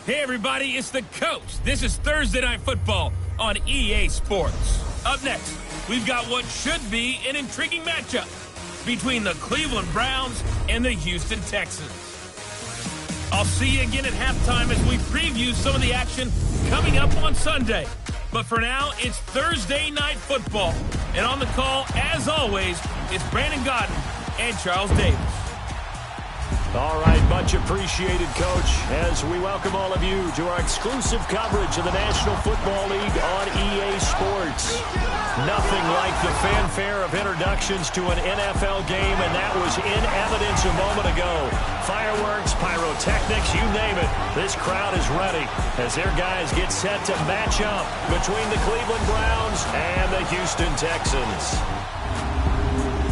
Hey everybody, it's the Coach. This is Thursday Night Football on EA Sports. Up next, we've got what should be an intriguing matchup between the Cleveland Browns and the Houston Texans. I'll see you again at halftime as we preview some of the action coming up on Sunday. But for now, it's Thursday Night Football. And on the call, as always, it's Brandon Gaudin and Charles Davis. All right, much appreciated, Coach, as we welcome all of you to our exclusive coverage of the National Football League on EA Sports. Nothing like the fanfare of introductions to an NFL game, and that was in evidence a moment ago. Fireworks, pyrotechnics, you name it. This crowd is ready as their guys get set to match up between the Cleveland Browns and the Houston Texans.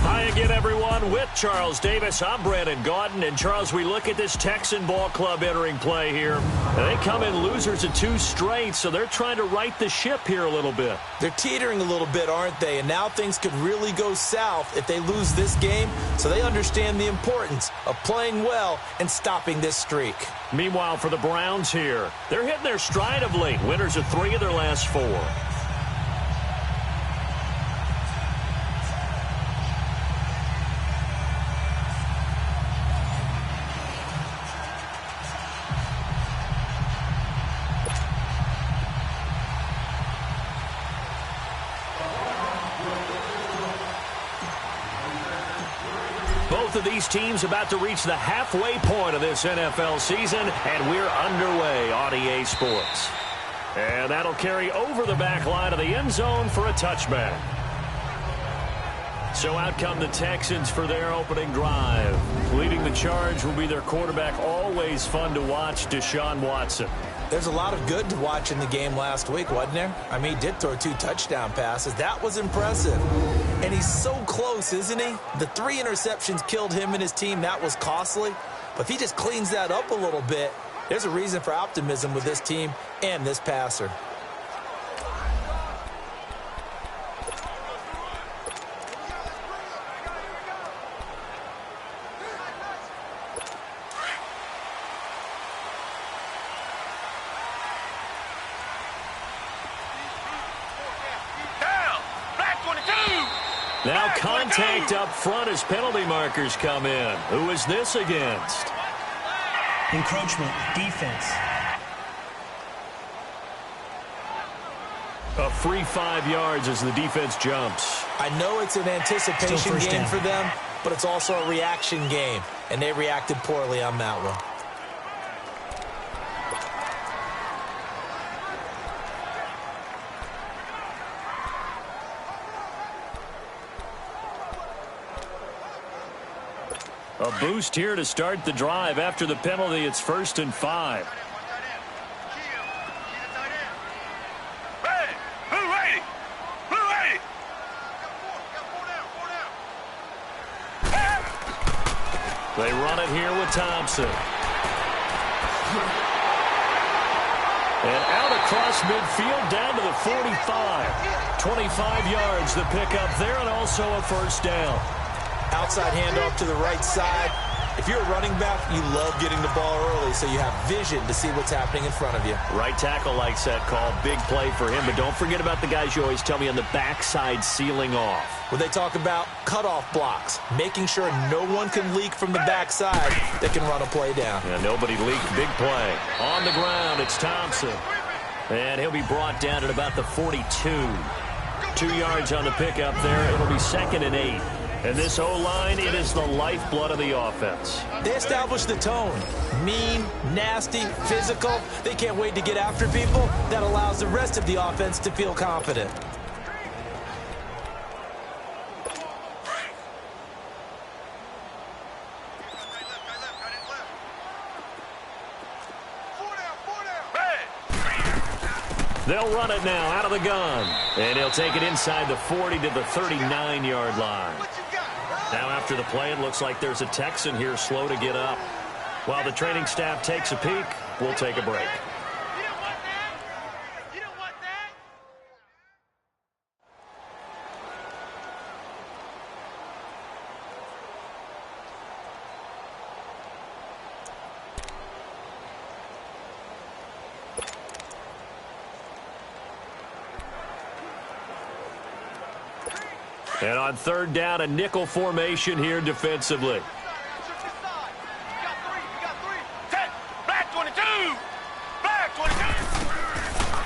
Hi again, everyone. With Charles Davis, I'm Brandon Gaudin. And, Charles, we look at this Texan ball club entering play here. They come in losers of 2 straight, so they're trying to right the ship here a little bit. They're teetering a little bit, aren't they? And now things could really go south if they lose this game, so they understand the importance of playing well and stopping this streak. Meanwhile, for the Browns here, they're hitting their stride of late. Winners of 3 of their last 4. Both of these teams about to reach the halfway point of this NFL season, and we're underway on EA Sports. And that'll carry over the back line of the end zone for a touchback. So out come the Texans for their opening drive. Leading the charge will be their quarterback, always fun to watch, Deshaun Watson. There's a lot of good to watch in the game last week, wasn't there? I mean, he did throw 2 touchdown passes. That was impressive. And he's so close, isn't he? The 3 interceptions killed him and his team. That was costly. But if he just cleans that up a little bit, there's a reason for optimism with this team and this passer. Now contact up front as penalty markers come in. Who is this against? Encroachment, defense. A free 5 yards as the defense jumps. I know it's an anticipation game for them, but it's also a reaction game, and they reacted poorly on that one. A boost here to start the drive. After the penalty, it's 1st and 5. They run it here with Thompson. And out across midfield down to the 45. 25 yards the pickup there, and also a 1st down. Outside handoff to the right side. If you're a running back, you love getting the ball early so you have vision to see what's happening in front of you. Right tackle likes that call. Big play for him. But don't forget about the guys you always tell me on the backside sealing off. When they talk about cutoff blocks, making sure no one can leak from the backside that can run a play down. Yeah, nobody leaked. Big play. On the ground, it's Thompson. And he'll be brought down at about the 42. 2 yards on the pickup there. It'll be 2nd and 8. And this O-line, it is the lifeblood of the offense. They establish the tone. Mean, nasty, physical. They can't wait to get after people. That allows the rest of the offense to feel confident. They'll run it now out of the gun. And he'll take it inside the 40 to the 39-yard line. Now after the play, it looks like there's a Texan here slow to get up. While the training staff takes a peek, we'll take a break. And on third down, a nickel formation here defensively.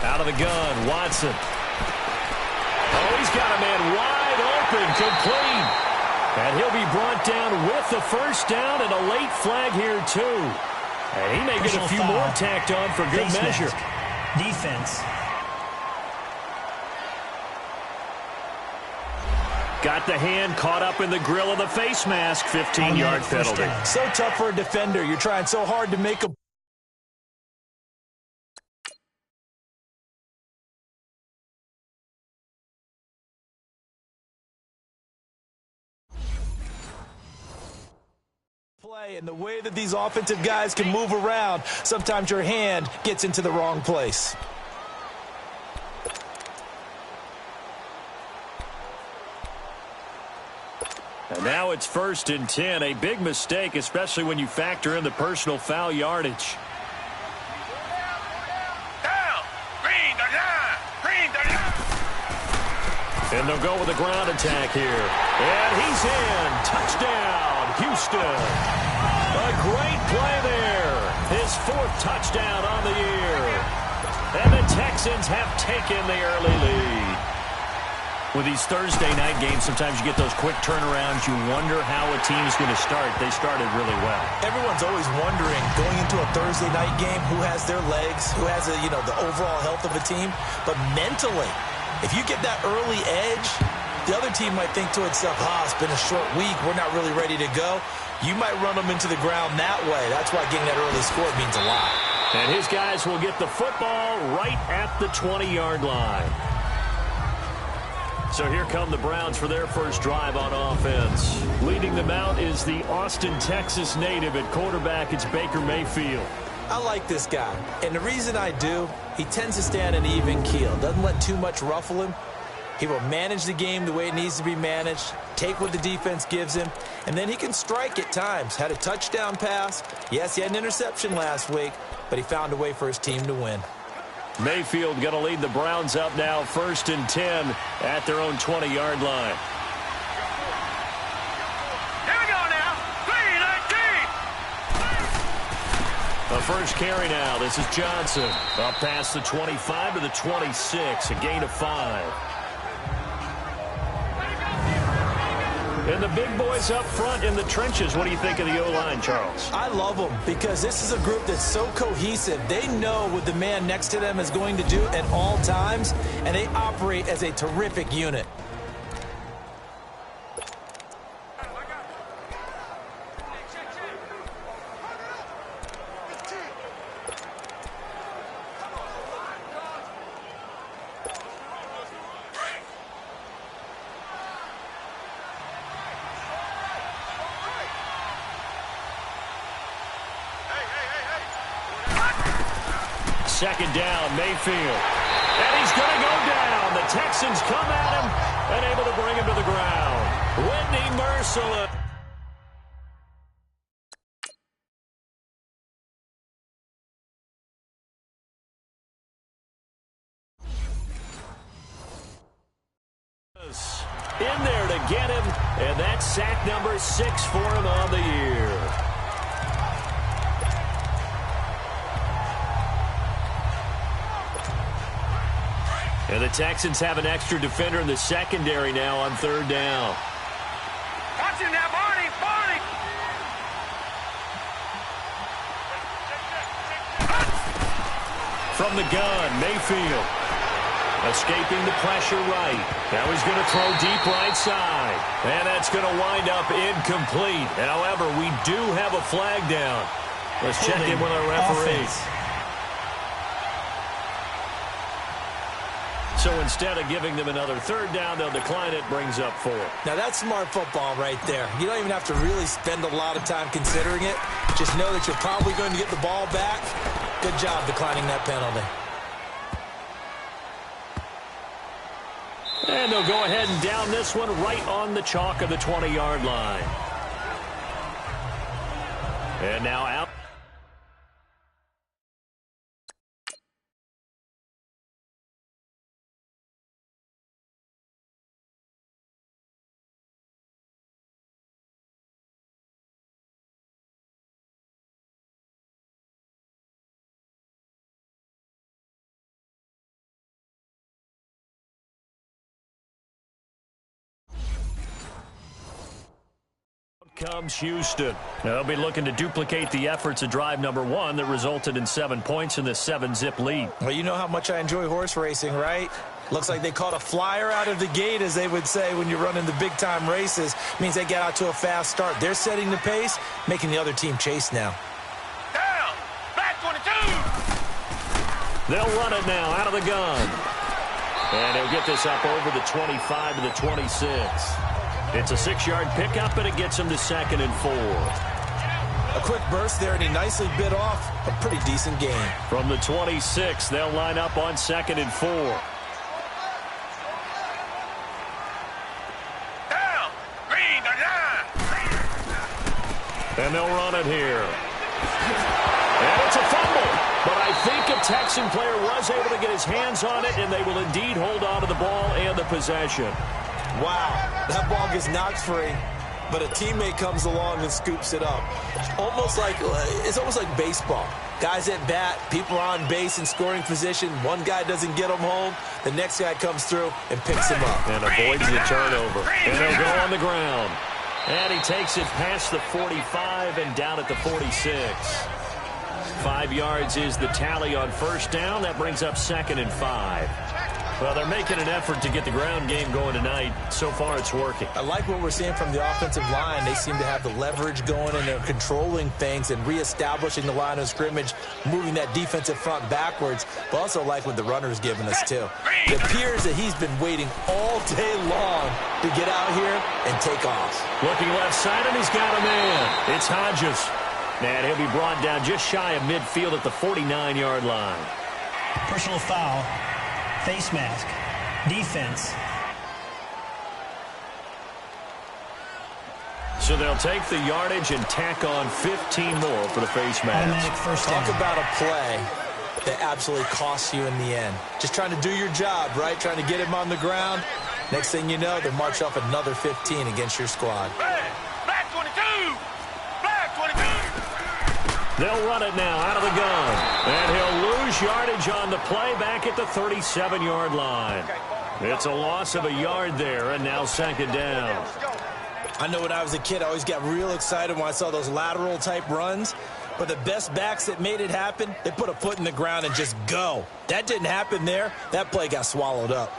Out of the gun, Watson. Oh, he's got a man wide open, complete. And he'll be brought down with the first down and a late flag here, too. And he may get a few more tacked on for good measure. Defense. Got the hand caught up in the grill of the face mask. 15-yard penalty. So tough for a defender. You're trying so hard to make a play, and the way that these offensive guys can move around, sometimes your hand gets into the wrong place. And now it's 1st and 10. A big mistake, especially when you factor in the personal foul yardage. And they'll go with a ground attack here. And he's in. Touchdown, Houston. A great play there. His 4th touchdown on the year. And the Texans have taken the early lead. With these Thursday night games, sometimes you get those quick turnarounds. You wonder how a team is going to start. They started really well. Everyone's always wondering, going into a Thursday night game, who has their legs, who has the overall health of a team. But mentally, if you get that early edge, the other team might think to itself, it's been a short week. We're not really ready to go. You might run them into the ground that way. That's why getting that early score means a lot. And his guys will get the football right at the 20-yard line. So here come the Browns for their first drive on offense. Leading them out is the Austin, Texas native. At quarterback, it's Baker Mayfield. I like this guy, and the reason I do, he tends to stay on an even keel. Doesn't let too much ruffle him. He will manage the game the way it needs to be managed, take what the defense gives him, and then he can strike at times. Had a touchdown pass. Yes, he had an interception last week, but he found a way for his team to win. Mayfield going to lead the Browns up now, 1st and 10 at their own 20-yard line. Here we go now. 3-19. The first carry now. This is Johnson. Up past the 25 to the 26. A gain of 5. And the big boys up front in the trenches. What do you think of the O-line, Charles? I love them because this is a group that's so cohesive. They know what the man next to them is going to do at all times, and they operate as a terrific unit. Second down, Mayfield. And he's going to go down. The Texans come at him and able to bring him to the ground. Whitney Merciless. In there to get him, and that's sack number 6 for him on the year. And the Texans have an extra defender in the secondary now on 3rd down. Watch him now, Barney! Barney! From the gun, Mayfield. Escaping the pressure right. Now he's going to throw deep right side. And that's going to wind up incomplete. However, we do have a flag down. Let's check in with our referee. So instead of giving them another 3rd down, they'll decline it, brings up 4. Now that's smart football right there. You don't even have to really spend a lot of time considering it. Just know that you're probably going to get the ball back. Good job declining that penalty. And they'll go ahead and down this one right on the chalk of the 20-yard line. And now out. comes Houston. They'll be looking to duplicate the efforts of drive number 1 that resulted in 7 points in this 7-zip lead. Well, you know how much I enjoy horse racing, right? Looks like they caught a flyer out of the gate, as they would say when you're running the big-time races. Means they get out to a fast start. They're setting the pace, making the other team chase now. Down. Back 22. They'll run it now out of the gun. And he'll get this up over the 25 to the 26. It's a 6-yard pickup, and it gets him to 2nd and 4. A quick burst there, and he nicely bit off a pretty decent gain. From the 26, they'll line up on 2nd and 4. Down. Green, the line. And they'll run it here. And it's a fumble. But I think a Texan player was able to get his hands on it, and they will indeed hold on to the ball and the possession. Wow, that ball gets knocked free, but a teammate comes along and scoops it up. It's almost like baseball. Guys at bat, people are on base in scoring position. One guy doesn't get them home. The next guy comes through and picks him up. And avoids the turnover. And they'll go on the ground. And he takes it past the 45 and down at the 46. 5 yards is the tally on first down. That brings up 2nd and 5. Well, they're making an effort to get the ground game going tonight. So far, it's working. I like what we're seeing from the offensive line. They seem to have the leverage going, and they're controlling things and reestablishing the line of scrimmage, moving that defensive front backwards, but also like what the runner's giving us, too. It appears that he's been waiting all day long to get out here and take off. Looking left side, and he's got a man. It's Hodges. And he'll be brought down just shy of midfield at the 49-yard line. Personal foul. Face mask. Defense. So they'll take the yardage and tack on 15 more for the face mask. Automatic first down. Talk about a play that absolutely costs you in the end. Just trying to do your job, right? Trying to get him on the ground. Next thing you know, they march off another 15 against your squad. Black 22. Black 22. They'll run it now out of the gun. And he'll lose yardage on the play back at the 37-yard line. It's a loss of a yard there, and now 2nd down. I know when I was a kid, I always got real excited when I saw those lateral-type runs. But the best backs that made it happen, they put a foot in the ground and just go. That didn't happen there. That play got swallowed up.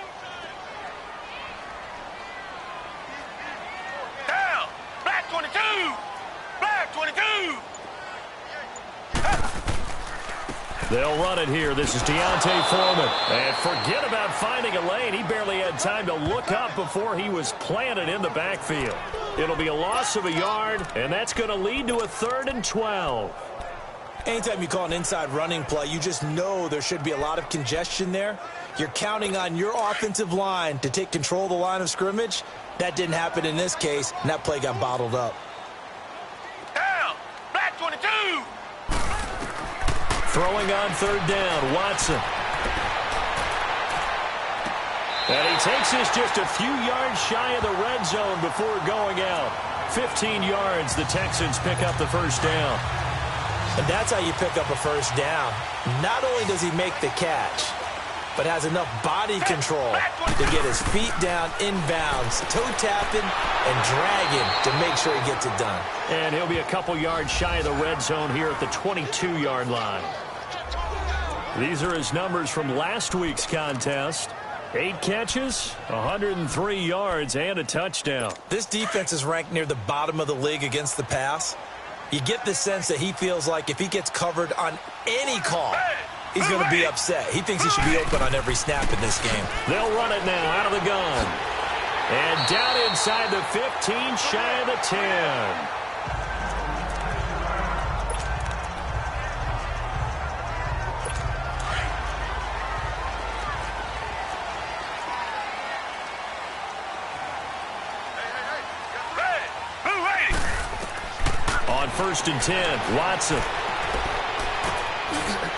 Down. Black 22. Black 22. They'll run it here. This is Deontay Foreman. And forget about finding a lane. He barely had time to look up before he was planted in the backfield. It'll be a loss of a yard, and that's going to lead to a 3rd and 12. Anytime you call an inside running play, you just know there should be a lot of congestion there. You're counting on your offensive line to take control of the line of scrimmage. That didn't happen in this case, and that play got bottled up. Down. Black 22. Throwing on 3rd down, Watson. And he takes this just a few yards shy of the red zone before going out. 15 yards, the Texans pick up the first down. And that's how you pick up a first down. Not only does he make the catch, but has enough body control to get his feet down inbounds, toe tapping and dragging to make sure he gets it done. And he'll be a couple yards shy of the red zone here at the 22-yard line. These are his numbers from last week's contest. 8 catches, 103 yards, and a touchdown. This defense is ranked near the bottom of the league against the pass. You get the sense that he feels like if he gets covered on any call, he's going to be upset. He thinks he should be open on every snap in this game. They'll run it now out of the gun. And down inside the 15, shy of the 10. On 1st and 10, Watson.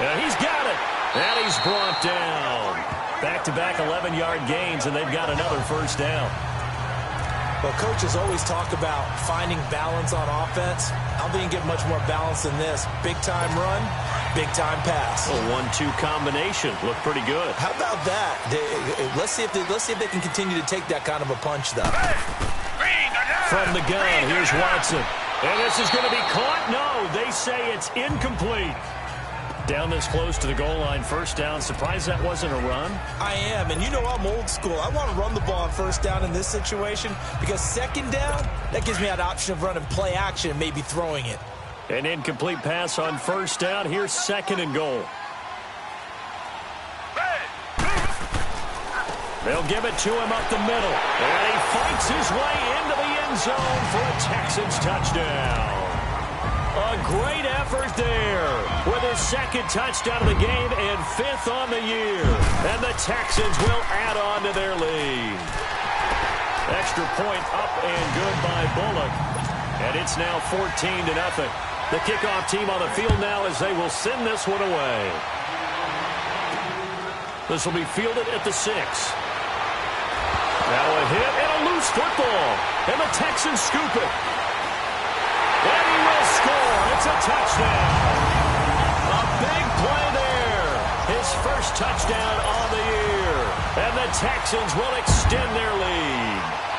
And he's got it. And he's brought down. Back-to-back 11-yard gains, and they've got another first down. Well, coaches always talk about finding balance on offense. I don't think you can get much more balance than this. Big-time run, big-time pass. A 1-2 combination. Looked pretty good. How about that? Let's see if they can continue to take that kind of a punch, though. From the gun, here's Watson. And this is going to be caught. No, they say it's incomplete. Down this close to the goal line, first down. Surprised that wasn't a run? I am, and you know I'm old school. I want to run the ball on first down in this situation because second down, that gives me that option of running play action and maybe throwing it. An incomplete pass on first down. Here's second and goal. They'll give it to him up the middle. And he fights his way into the end zone for a Texans touchdown. A great effort there with his second touchdown of the game and fifth on the year. And the Texans will add on to their lead. Extra point up and good by Bullock. And it's now 14-0. The kickoff team on the field now as they will send this one away. This will be fielded at the 6. Now a hit and a loose football. And the Texans scoop it. And he will score. It's a touchdown. A big play there. His first touchdown on the year. And the Texans will extend their lead.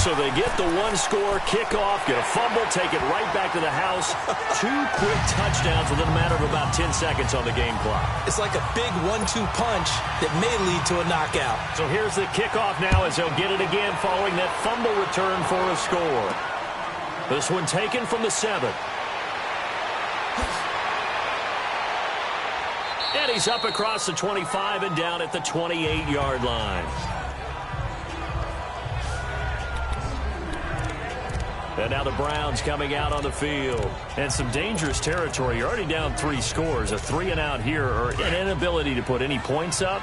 So they get the one-score kickoff, get a fumble, take it right back to the house. 2 quick touchdowns within a matter of about 10 seconds on the game clock. It's like a big 1-2 punch that may lead to a knockout. So here's the kickoff now as they'll get it again following that fumble return for a score. This one taken from the 7. And he's up across the 25 and down at the 28-yard line. And now the Browns coming out on the field. And some dangerous territory. You're already down 3 scores. A 3-and-out here or an inability to put any points up.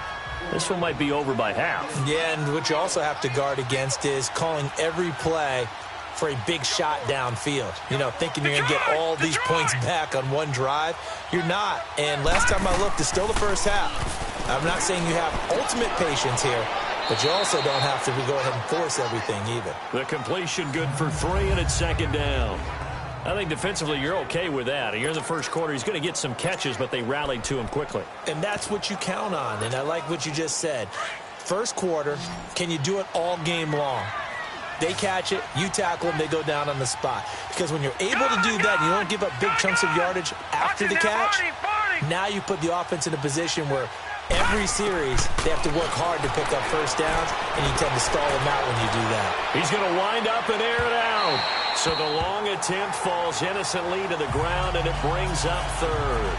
This one might be over by half. Yeah, and what you also have to guard against is calling every play for a big shot downfield. You know, thinking you're going to get all these points back on one drive. You're not. And last time I looked, it's still the first half. I'm not saying you have ultimate patience here, but you also don't have to go ahead and force everything either. The completion good for 3, and it's second down. I think defensively you're okay with that. Here in the first quarter, he's going to get some catches, but they rallied to him quickly. And that's what you count on, and I like what you just said. First quarter, can you do it all game long? They catch it, you tackle them, they go down on the spot. Because when you're able to do that, and you don't give up big chunks of yardage after the catch, now you put the offense in a position where every series, they have to work hard to pick up first downs, and you tend to stall them out when you do that. He's going to wind up and air it out. So the long attempt falls innocently to the ground, and it brings up third.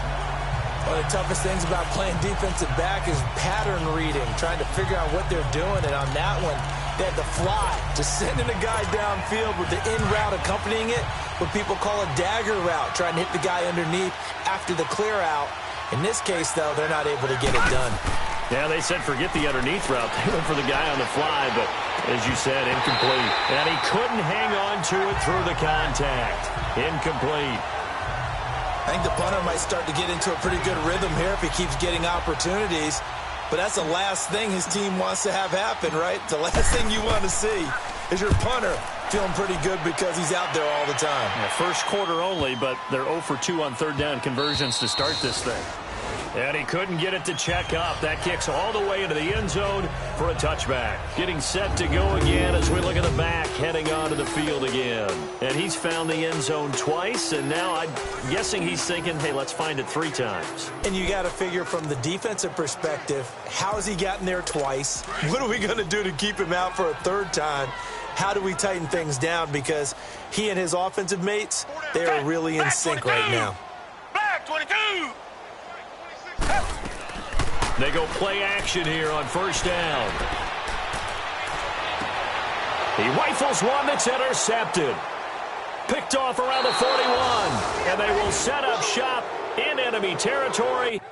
One of the toughest things about playing defensive back is pattern reading, trying to figure out what they're doing. And on that one, they had the fly, just sending a guy downfield with the in route accompanying it, what people call a dagger route, trying to hit the guy underneath after the clear out. In this case, though, they're not able to get it done. Yeah, they said forget the underneath route. They went for the guy on the fly, but as you said, incomplete. And he couldn't hang on to it through the contact. Incomplete. I think the punter might start to get into a pretty good rhythm here if he keeps getting opportunities. But that's the last thing his team wants to have happen, right? The last thing you want to see is your punter feeling pretty good because he's out there all the time. Yeah, first quarter only, but they're 0 for 2 on third down conversions to start this thing. And he couldn't get it to check up. That kicks all the way into the end zone for a touchback. Getting set to go again as we look at the back, heading onto the field again. And he's found the end zone twice, and now I'm guessing he's thinking, hey, let's find it 3 times. And you got to figure from the defensive perspective, how's he gotten there twice? What are we going to do to keep him out for a 3rd time? How do we tighten things down? Because he and his offensive mates, they are really in sync right now. Black 22! They go play action here on first down. He rifles one that's intercepted. Picked off around the 41. And they will set up shop in enemy territory.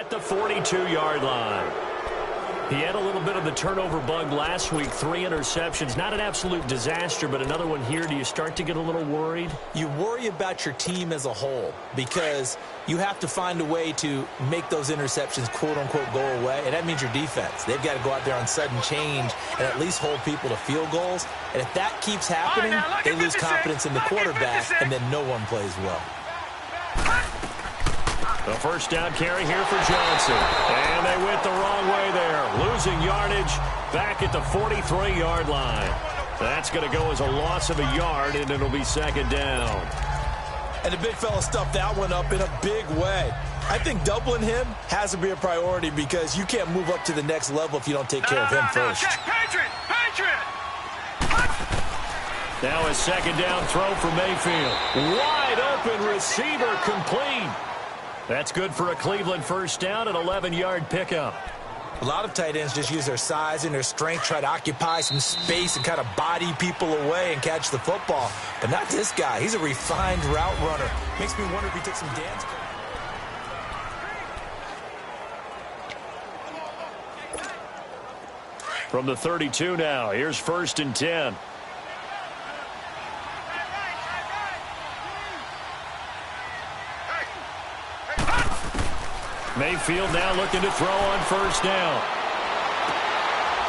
at the 42-yard line. He had a little bit of the turnover bug last week, 3 interceptions. Not an absolute disaster, but another one here. Do you start to get a little worried? You worry about your team as a whole because you have to find a way to make those interceptions, quote-unquote, go away, and that means your defense. They've got to go out there on sudden change and at least hold people to field goals. And if that keeps happening, they lose confidence in the quarterback, and then no one plays well. The first down carry here for Johnson. And they went the wrong way there. Losing yardage back at the 43-yard line. That's going to go as a loss of a yard, and it'll be second down. And the big fella stuffed that one up in a big way. I think doubling him has to be a priority because you can't move up to the next level if you don't take care of him first. Now a second down throw for Mayfield. Wide open receiver complete. That's good for a Cleveland first down, an 11-yard pickup. A lot of tight ends just use their size and their strength, try to occupy some space and kind of body people away and catch the football. But not this guy. He's a refined route runner. Makes me wonder if he took some dance. From the 32 now, here's 1st and 10. Mayfield now looking to throw on first down.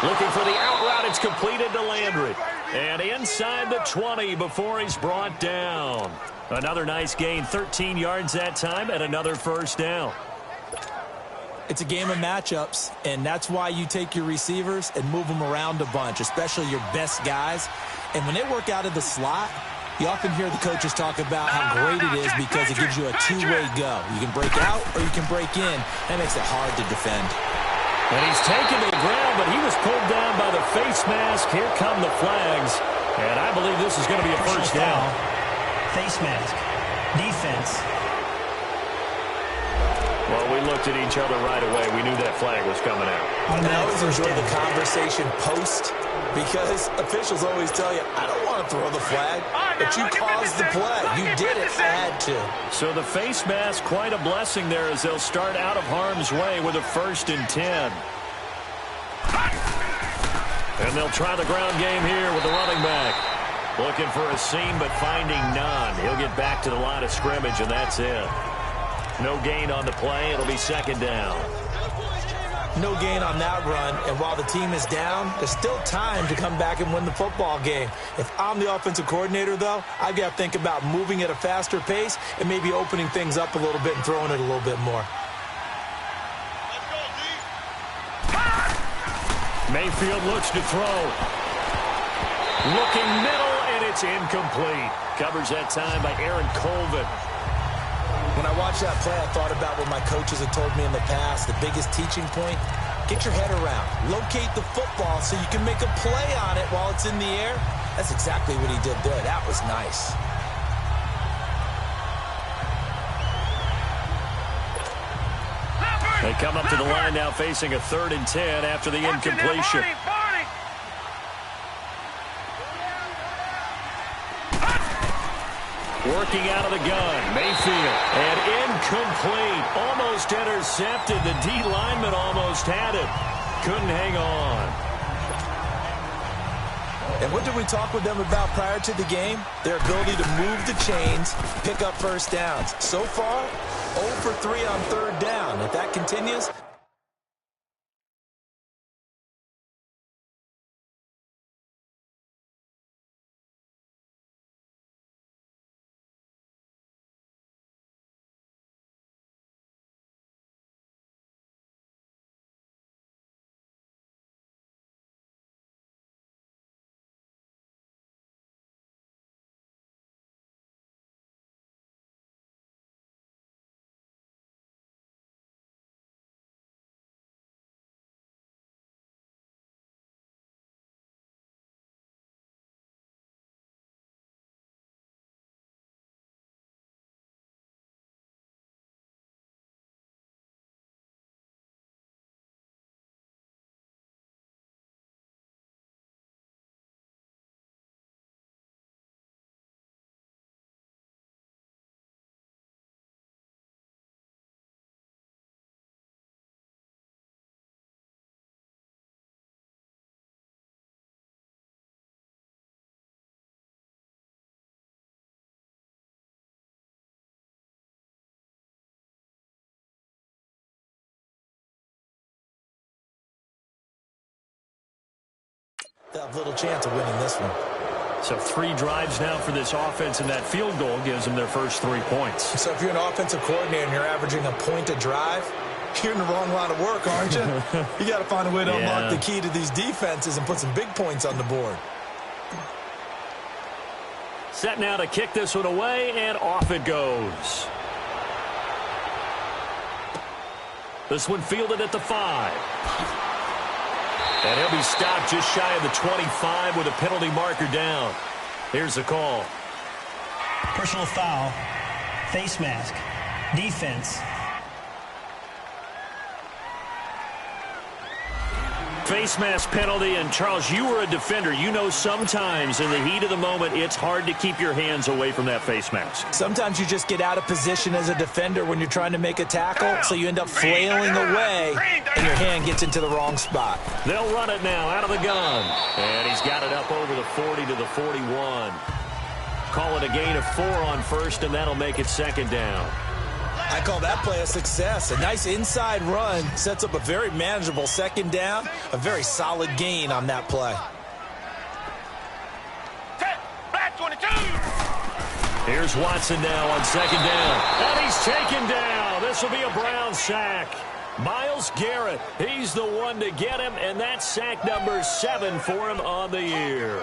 Looking for the out route. It's completed to Landry. And inside the 20 before he's brought down. Another nice gain, 13 yards that time, and another first down. It's a game of matchups, and that's why you take your receivers and move them around a bunch, especially your best guys. And when they work out of the slot, you often hear the coaches talk about how great it is because it gives you a two-way go. You can break out or you can break in. That makes it hard to defend. And he's taken to the ground, but he was pulled down by the face mask. Here come the flags. And I believe this is going to be a first down. Face mask. Defense. Well, we looked at each other right away. We knew that flag was coming out. And I always enjoy the conversation post because officials always tell you, I don't want to throw the flag, but you caused the play. You did it. I had to. So the face mask, quite a blessing there as they'll start out of harm's way with a 1st and 10. And they'll try the ground game here with the running back. Looking for a seam, but finding none. He'll get back to the line of scrimmage, and that's it. No gain on the play. It'll be second down. No gain on that run, and while the team is down, there's still time to come back and win the football game. If I'm the offensive coordinator, though, I've got to think about moving at a faster pace and maybe opening things up a little bit and throwing it a little bit more. Mayfield looks to throw. Looking middle, and it's incomplete. Covers that time by Aaron Colvin. When I watched that play, I thought about what my coaches had told me in the past. The biggest teaching point, get your head around. Locate the football so you can make a play on it while it's in the air. That's exactly what he did there. That was nice. They come up to the line now facing a 3rd and 10 after the incompletion. Working out of the gun, Mayfield, and incomplete. Almost intercepted. The D lineman almost had it. Couldn't hang on. And what did we talk with them about prior to the game? Their ability to move the chains, pick up first downs. So far, 0 for 3 on 3rd down. If that continues, They'll have little chance of winning this one. So 3 drives now for this offense, and that field goal gives them their first 3 points. So if you're an offensive coordinator and you're averaging a point a drive, you're in the wrong line of work, aren't you? You got to find a way to unlock the key to these defenses and put some big points on the board. Set now to kick this one away, and off it goes. This one fielded at the 5. And he'll be stopped just shy of the 25 with a penalty marker down. Here's the call. Personal foul. Face mask. Defense. Face mask penalty, and Charles, you were a defender. You know sometimes in the heat of the moment, it's hard to keep your hands away from that face mask. Sometimes you just get out of position as a defender when you're trying to make a tackle, so you end up flailing away, and your hand gets into the wrong spot. They'll run it now out of the gun. And he's got it up over the 40 to the 41. Call it a gain of 4 on first, and that'll make it second down. I call that play a success. A nice inside run sets up a very manageable second down, a very solid gain on that play. Black 22. Here's Watson now on second down. And he's taken down. This will be a Brown sack. Myles Garrett, he's the one to get him, and that's sack number 7 for him on the year.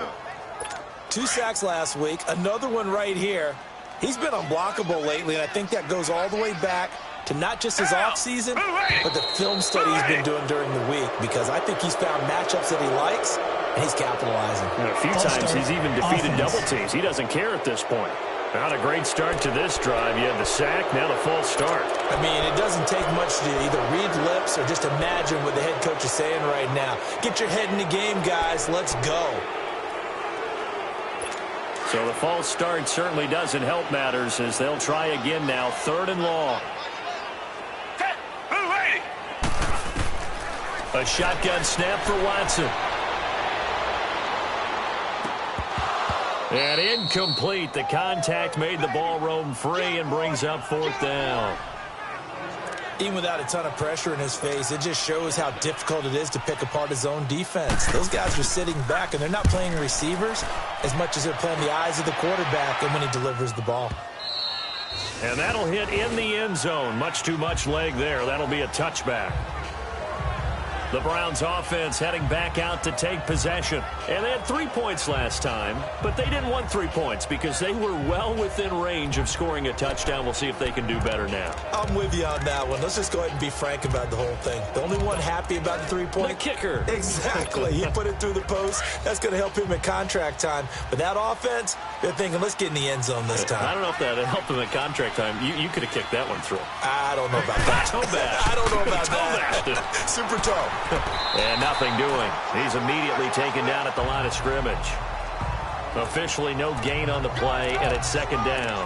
2 sacks last week, another one right here. He's been unblockable lately, and I think that goes all the way back to not just his offseason, but the film study he's been doing during the week, because I think he's found matchups that he likes, and he's capitalizing. And a few times he's even defeated double teams. He doesn't care at this point. Not a great start to this drive. You had the sack, now the false start. I mean, it doesn't take much to either read lips or just imagine what the head coach is saying right now. Get your head in the game, guys. Let's go. So the false start certainly doesn't help matters as they'll try again now. 3rd and long. A shotgun snap for Watson. And incomplete. The contact made the ball roam free and brings up 4th down. Even without a ton of pressure in his face, it just shows how difficult it is to pick apart his own defense. Those guys are sitting back, and they're not playing receivers as much as they're playing the eyes of the quarterback and when he delivers the ball. And that'll hit in the end zone. Much too much leg there. That'll be a touchback. The Browns offense heading back out to take possession. And they had 3 points last time, but they didn't want 3 points because they were well within range of scoring a touchdown. We'll see if they can do better now. I'm with you on that one. Let's just go ahead and be frank about the whole thing. The only one happy about the 3-point? The kicker. Exactly. He put it through the post. That's going to help him at contract time. But that offense, they're thinking, let's get in the end zone this time. I don't know if that helped him at contract time. You could have kicked that one through. I don't know about that. Toe bad. I don't know about that. Super toe. And nothing doing. He's immediately taken down at the line of scrimmage. Officially no gain on the play, and it's second down.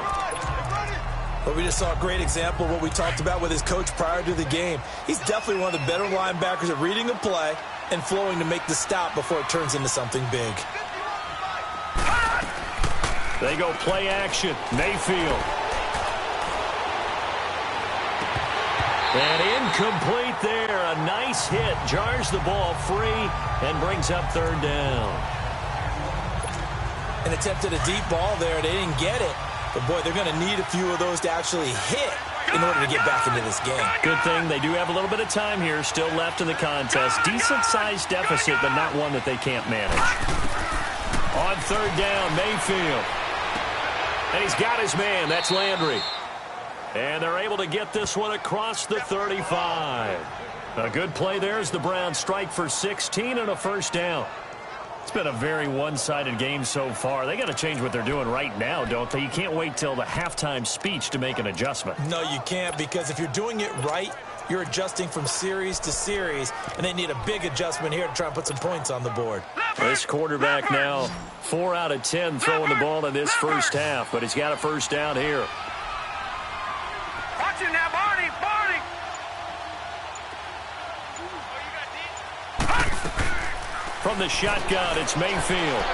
But we just saw a great example of what we talked about with his coach prior to the game. He's definitely one of the better linebackers at reading a play and flowing to make the stop before it turns into something big. They go play action. Mayfield. And incomplete there. A nice hit. Jars the ball free and brings up 3rd down. And attempted a deep ball there. They didn't get it. But, boy, they're going to need a few of those to actually hit in order to get back into this game. Good thing they do have a little bit of time here still left in the contest. Decent-sized deficit, but not one that they can't manage. On 3rd down, Mayfield. And he's got his man. That's Landry. And they're able to get this one across the 35. A good play there as the Browns strike for 16 and a first down. It's been a very one-sided game so far. They got to change what they're doing right now, don't they? You can't wait till the halftime speech to make an adjustment. No, you can't, because if you're doing it right, you're adjusting from series to series, and they need a big adjustment here to try and put some points on the board. This quarterback now 4 out of 10 throwing the ball in this first half, but he's got a first down here. Watch him now, Barney. Barney. From the shotgun, it's Mayfield.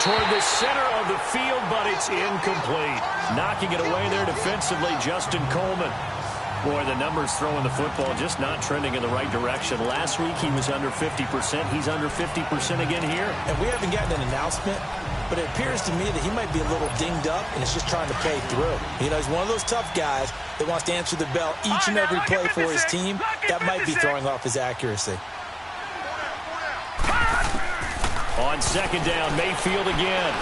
Toward the center of the field, but it's incomplete. Knocking it away there defensively, Justin Coleman. Boy, the numbers throwing the football just not trending in the right direction. Last week he was under 50%. He's under 50% again here. And we haven't gotten an announcement, but it appears to me that he might be a little dinged up and is just trying to play through. You know, he's one of those tough guys that wants to answer the bell each and every play for his team. That might be throwing off his accuracy. On second down, Mayfield again.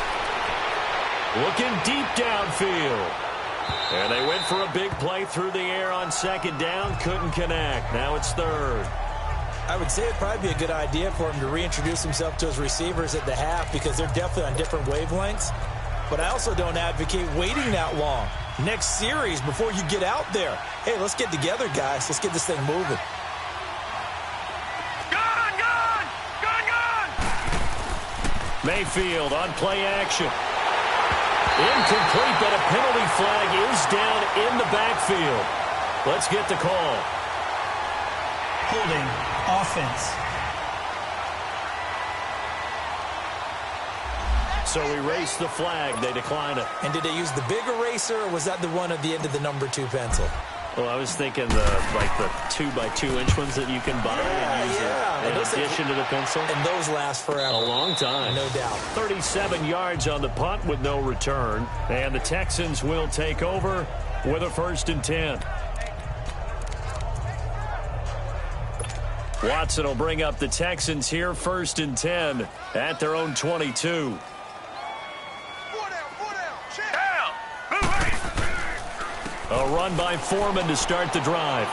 Looking deep downfield. And they went for a big play through the air on second down. Couldn't connect. Now it's third. I would say it'd probably be a good idea for him to reintroduce himself to his receivers at the half because they're definitely on different wavelengths. But I also don't advocate waiting that long. Next series before you get out there. Hey, let's get together, guys. Let's get this thing moving. Mayfield on play action. Incomplete, but a penalty flag is down in the backfield. Let's get the call. Holding, offense. So we race the flag. They decline it. And did they use the big eraser, or was that the one at the end of the number 2 pencil? Well, I was thinking the 2x2-inch ones that you can buy and use in addition to the pencil. And those last forever. A long time. No doubt. 37 yards on the punt with no return. And the Texans will take over with a 1st and 10. Watson will bring up the Texans here, 1st and 10 at their own 22. A run by Foreman to start the drive.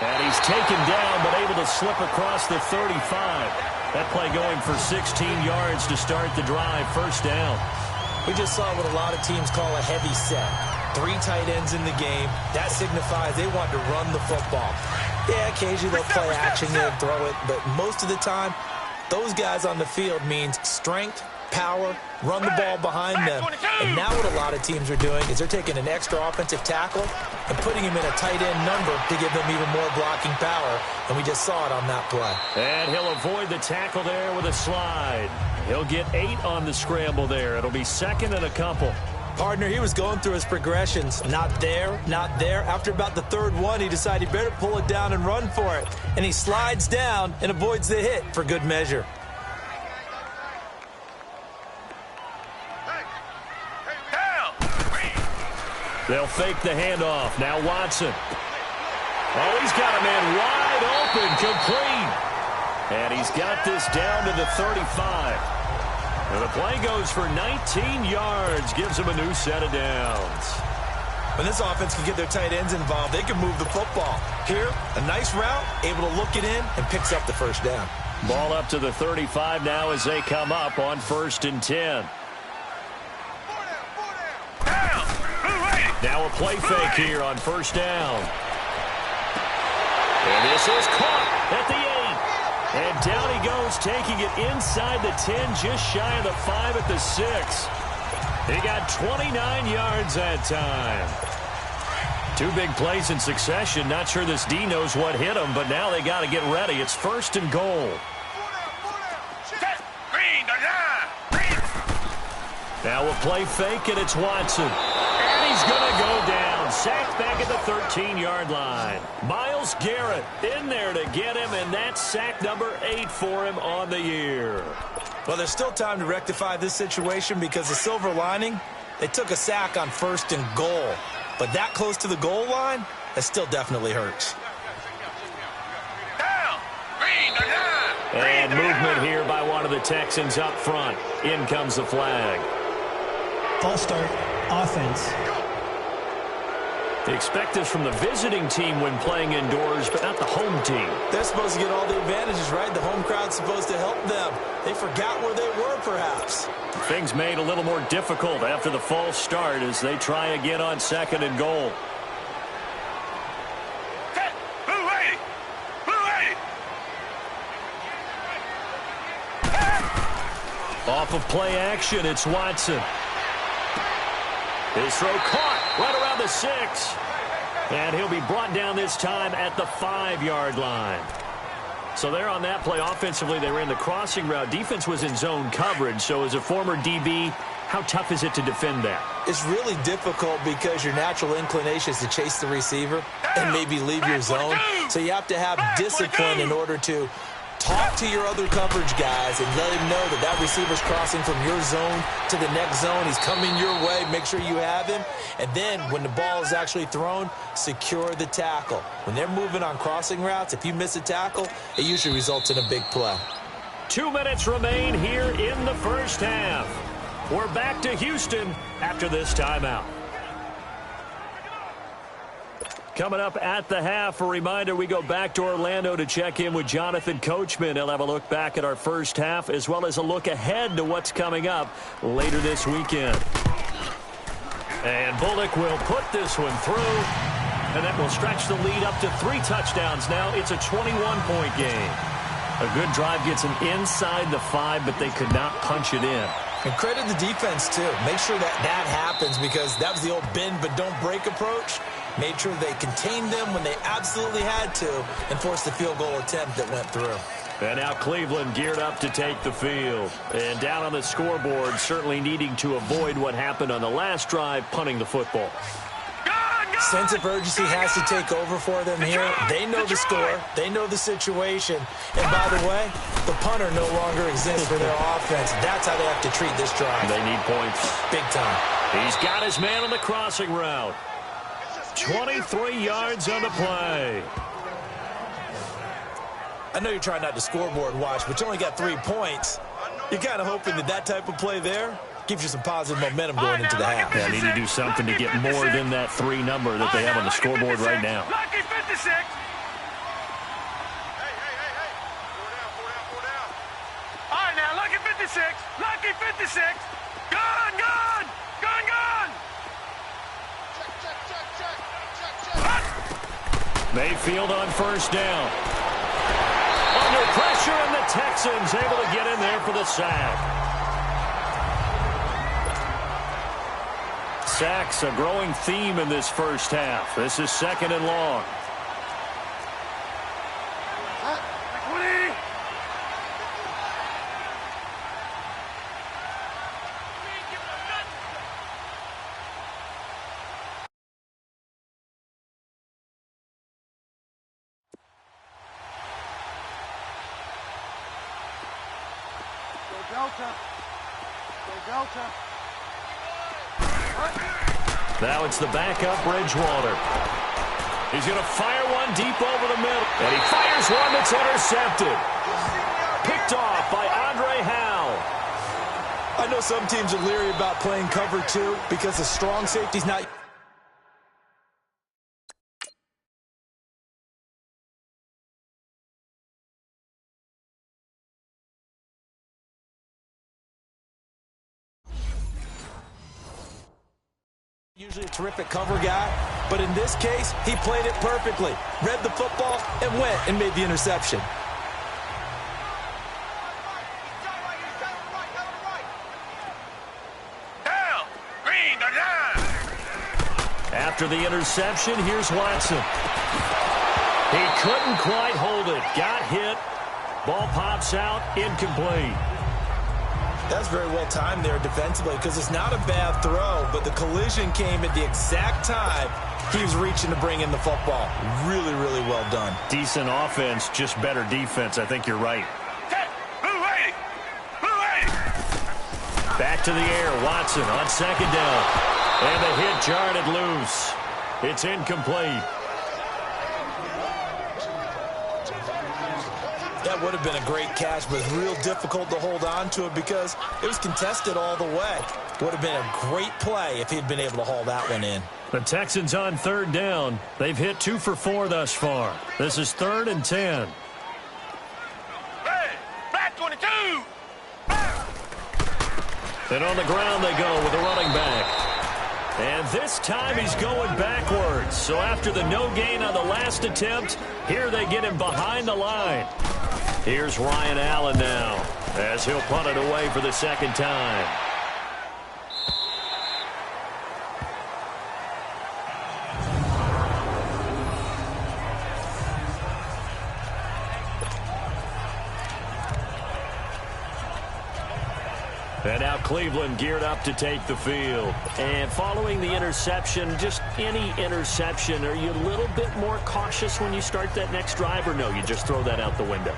And he's taken down, but able to slip across the 35. That play going for 16 yards to start the drive. 1st down. We just saw what a lot of teams call a heavy set. 3 tight ends in the game. That signifies they want to run the football. Yeah, occasionally they'll play action and throw it, but most of the time, those guys on the field means strength, power, run the ball behind them. And now what a lot of teams are doing is they're taking an extra offensive tackle and putting him in a tight end number to give them even more blocking power. And we just saw it on that play. And he'll avoid the tackle there with a slide. He'll get 8 on the scramble there. It'll be 2nd and a couple. Partner, he was going through his progressions. Not there, not there. After about the 3rd one, he decided he better pull it down and run for it. And he slides down and avoids the hit for good measure. They'll fake the handoff. Now Watson. Oh, he's got a man wide open, complete. And he's got this down to the 35. And the play goes for 19 yards. Gives him a new set of downs. When this offense can get their tight ends involved, they can move the football. Here, a nice route, able to look it in, and picks up the 1st down. Ball up to the 35 now as they come up on 1st and 10. Now a play fake here on 1st down. And this is caught at the 8. And down he goes, taking it inside the 10, just shy of the 5 at the 6. He got 29 yards that time. 2 big plays in succession. Not sure this D knows what hit him, but now they got to get ready. It's 1st and goal. Now we'll play fake, and it's Watson. And he's going to go down. Sacked back at the 13-yard line. Myles Garrett in there to get him, and that's sack number 8 for him on the year. Well, there's still time to rectify this situation because the silver lining, they took a sack on 1st and goal. But that close to the goal line, that still definitely hurts. And movement here by one of the Texans up front. In comes the flag. False start, offense. They expect this from the visiting team when playing indoors, but not the home team. They're supposed to get all the advantages, right? The home crowd's supposed to help them. They forgot where they were, perhaps. Things made a little more difficult after the false start as they try again on 2nd and goal. Off of play action, it's Watson. His throw caught right around the 6. And he'll be brought down this time at the 5-yard line. So there on that play, offensively, they ran the crossing route. Defense was in zone coverage. So as a former DB, how tough is it to defend that? It's really difficult because your natural inclination is to chase the receiver and maybe leave your zone. So you have to have discipline in order to talk to your other coverage guys and let him know that that receiver's crossing from your zone to the next zone. He's coming your way. Make sure you have him. And then when the ball is actually thrown, secure the tackle. When they're moving on crossing routes, if you miss a tackle, it usually results in a big play. 2 minutes remain here in the first half. We're back to Houston after this timeout. Coming up at the half, a reminder, we go back to Orlando to check in with Jonathan Coachman. He'll have a look back at our first half as well as a look ahead to what's coming up later this weekend. And Bullock will put this one through, and that will stretch the lead up to 3 touchdowns now. It's a 21-point game. A good drive gets them inside the 5, but they could not punch it in. And credit the defense, too. Make sure that that happens because that was the old bend but don't break approach. Made sure they contained them when they absolutely had to and forced the field goal attempt that went through. And now Cleveland geared up to take the field. And down on the scoreboard, certainly needing to avoid what happened on the last drive, punting the football. Sense of urgency has to take over for them here. They know the score. They know the situation. And by the way, the punter no longer exists for their offense. That's how they have to treat this drive. They need points. Big time. He's got his man on the crossing route. 23 yards on the play. I know you're trying not to scoreboard watch, but you only got 3 points. You're kind of hoping that that type of play there gives you some positive momentum going into the half. They need to do something to get more than that 3 number that they have on the scoreboard right now. Lucky 56. All right, now, lucky 56. Lucky 56. Gone, gone. Gone, gone. Mayfield on first down. Under pressure, and the Texans able to get in there for the sack. Sacks, a growing theme in this first half. This is 2nd and long. Now it's the backup, Bridgewater. He's going to fire one deep over the middle. And he fires one that's intercepted. Picked off by Andre Howell. I know some teams are leery about playing cover 2 because the strong safety's not... Usually a terrific cover guy, but in this case, he played it perfectly. Read the football and went and made the interception. Down. Green, they're down. After the interception, here's Watson. He couldn't quite hold it. Got hit. Ball pops out. Incomplete. That's very well timed there defensively because it's not a bad throw, but the collision came at the exact time he was reaching to bring in the football. Really, really well done. Decent offense, just better defense. I think you're right. Blue 80. Blue 80. Back to the air. Watson on second down. And the hit jarred it loose. It's incomplete. That would have been a great catch, but it's real difficult to hold on to it because it was contested all the way. Would have been a great play if he'd been able to haul that one in. The Texans on third down. They've hit 2 for 4 thus far. This is 3rd and 10. Hey, flat 22. And on the ground they go with a running back. And this time he's going backwards. So after the no gain on the last attempt, here they get him behind the line. Here's Ryan Allen now as he'll punt it away for the second time. And now Cleveland geared up to take the field. And following the interception, just any interception, are you a little bit more cautious when you start that next drive, or no, you just throw that out the window?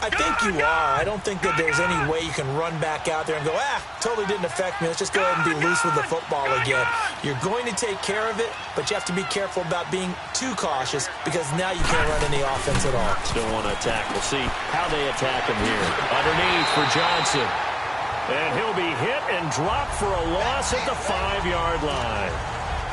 I think you are. I don't think that there's any way you can run back out there and go, totally didn't affect me. Let's just go ahead and be loose with the football again. You're going to take care of it, but you have to be careful about being too cautious because now you can't run any offense at all. Still want to attack. We'll see how they attack him here. Underneath for Johnson. And he'll be hit and dropped for a loss at the 5-yard line.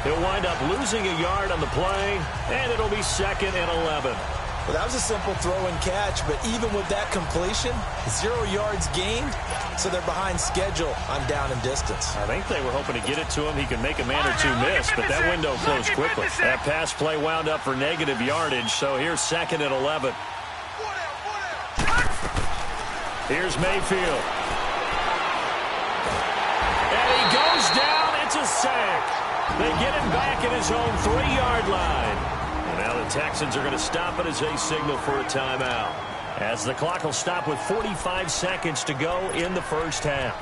He'll wind up losing a yard on the play, and it'll be 2nd and 11. Well, that was a simple throw and catch, but even with that completion, 0 yards gained, so they're behind schedule on down and distance. I think they were hoping to get it to him. He could make a man or two miss, but that window closed quickly. That pass play wound up for negative yardage, so here's 2nd and 11. Here's Mayfield. And he goes down. It's a sack. They get him back at his own 3-yard line. And now the Texans are going to stop it as they signal for a timeout. As the clock will stop with 45 seconds to go in the first half.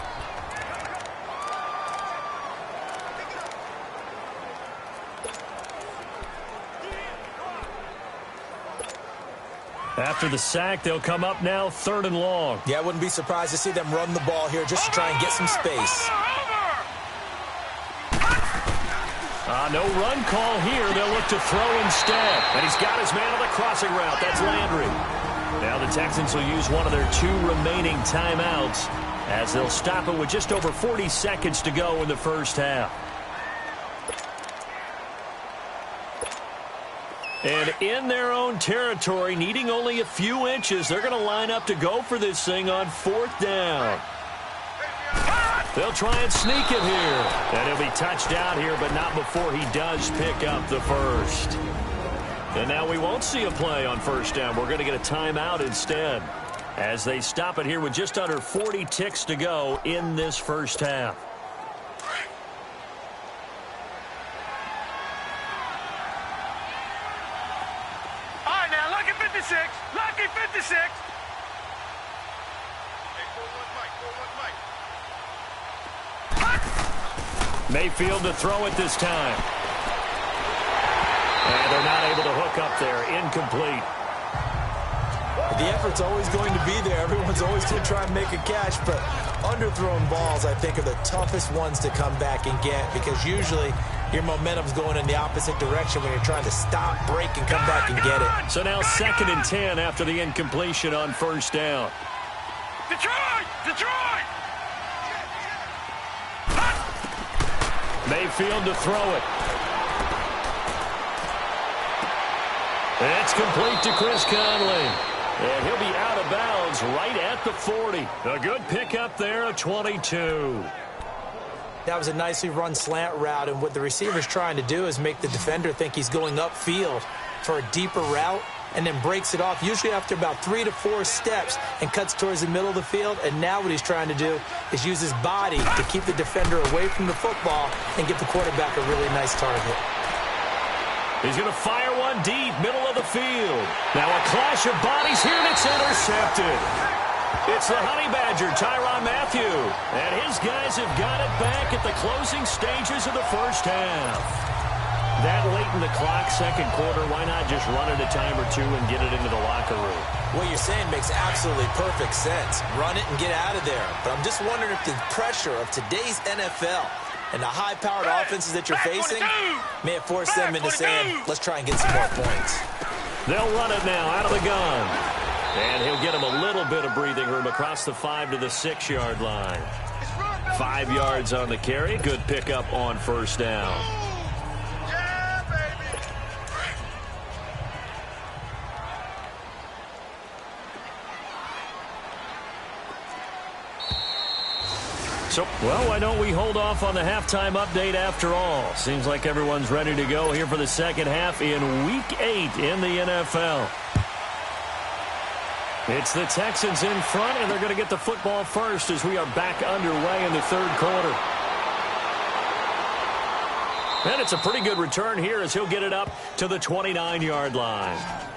After the sack, they'll come up now 3rd and long. Yeah, I wouldn't be surprised to see them run the ball here just to try and get some space. No run call here. They'll look to throw instead. And he's got his man on the crossing route. That's Landry. Now the Texans will use one of their 2 remaining timeouts as they'll stop it with just over 40 seconds to go in the first half. And in their own territory, needing only a few inches, they're going to line up to go for this thing on 4th down. They'll try and sneak it here. And he'll be touched out here, but not before he does pick up the first. And now we won't see a play on 1st down. We're going to get a timeout instead as they stop it here with just under 40 ticks to go in this first half. All right, now, lucky 56. Lucky 56. Mayfield to throw it this time. And they're not able to hook up there. Incomplete. The effort's always going to be there. Everyone's always going to try and make a catch, but underthrown balls, I think, are the toughest ones to come back and get because usually your momentum's going in the opposite direction when you're trying to stop, break, and come back and get it. So now 2nd and 10 after the incompletion on 1st down. Detroit! Detroit! Mayfield to throw it. It's complete to Chris Conley. And he'll be out of bounds right at the 40. A good pickup there, a 22. That was a nicely run slant route, and what the receiver's trying to do is make the defender think he's going upfield for a deeper route, and then breaks it off, usually after about 3 to 4 steps, and cuts towards the middle of the field. And now what he's trying to do is use his body to keep the defender away from the football and give the quarterback a really nice target. He's going to fire one deep, middle of the field. Now a clash of bodies here, and it's intercepted. It's the Honey Badger, Tyrann Mathieu. And his guys have got it back at the closing stages of the first half. That late in the clock, second quarter, why not just run it a time or two and get it into the locker room? What you're saying makes absolutely perfect sense. Run it and get out of there. But I'm just wondering if the pressure of today's NFL and the high-powered offenses that you're facing may have forced them into saying, let's try and get some more points. They'll run it now out of the gun. And he'll get him a little bit of breathing room across the 5 to the 6-yard line. 5 yards on the carry. Good pickup on first down. So, well, why don't we hold off on the halftime update after all? Seems like everyone's ready to go here for the second half in Week 8 in the NFL. It's the Texans in front, and they're going to get the football first as we are back underway in the third quarter. And it's a pretty good return here as he'll get it up to the 29-yard line.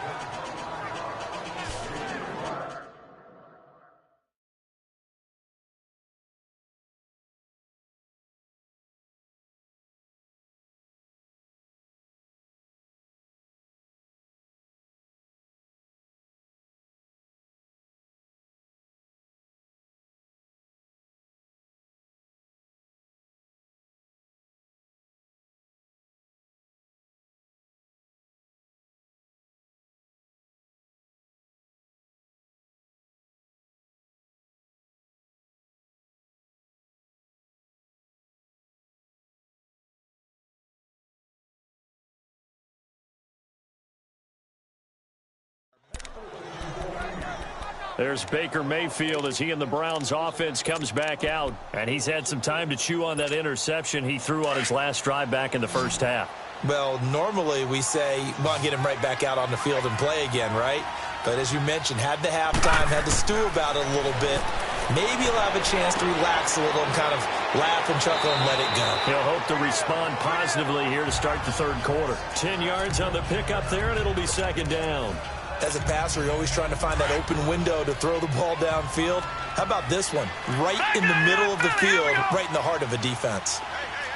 There's Baker Mayfield as he and the Browns offense comes back out. And he's had some time to chew on that interception he threw on his last drive back in the first half. Well, normally we say, well, get him right back out on the field and play again, right? But as you mentioned, had the halftime, had to stew about it a little bit. Maybe he'll have a chance to relax a little and kind of laugh and chuckle and let it go. He'll hope to respond positively here to start the third quarter. 10 yards on the pickup there, and it'll be second down. As a passer, you're always trying to find that open window to throw the ball downfield. How about this one? Right in the middle of the field, right in the heart of a defense.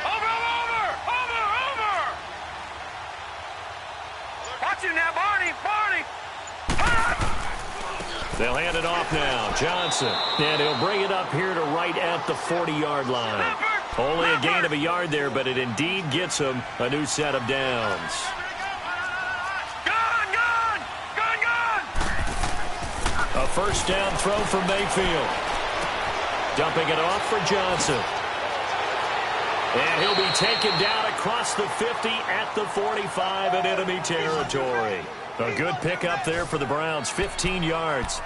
Over! Watch him now, Barney! They'll hand it off now. Johnson. And he'll bring it up here to right at the 40-yard line. Only a gain of a yard there, but it indeed gets him a new set of downs. A first down throw from Mayfield. Dumping it off for Johnson. And he'll be taken down across the 50 at the 45 in enemy territory. A good pickup there for the Browns, 15 yards.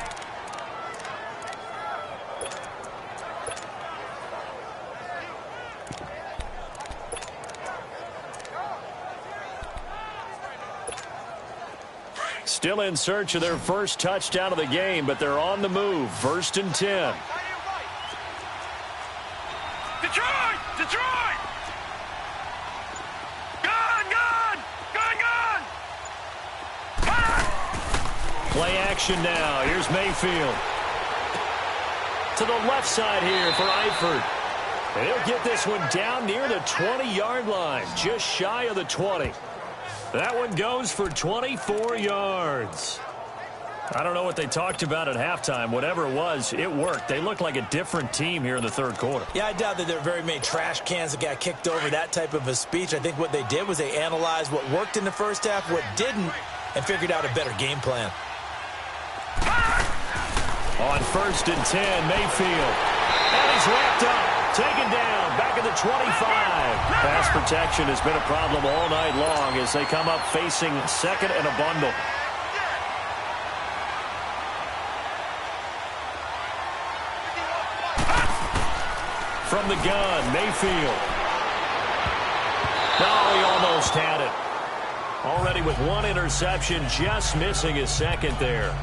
Still in search of their first touchdown of the game, but they're on the move. First and 10. Detroit! Gun! Play action now. Here's Mayfield. To the left side here for Eifert. And he'll get this one down near the 20-yard line, just shy of the 20. That one goes for 24 yards. I don't know what they talked about at halftime. Whatever it was, it worked. They looked like a different team here in the third quarter. Yeah, I doubt that there are very many trash cans that got kicked over, that type of a speech. I think what they did was they analyzed what worked in the first half, what didn't, and figured out a better game plan. On first and 10, Mayfield. And he's wrapped up. Taken down, back at the 25. Pass protection has been a problem all night long as they come up facing second and a bundle. from the gun, Mayfield. Oh, he almost had it. Already with one interception, just missing his second there.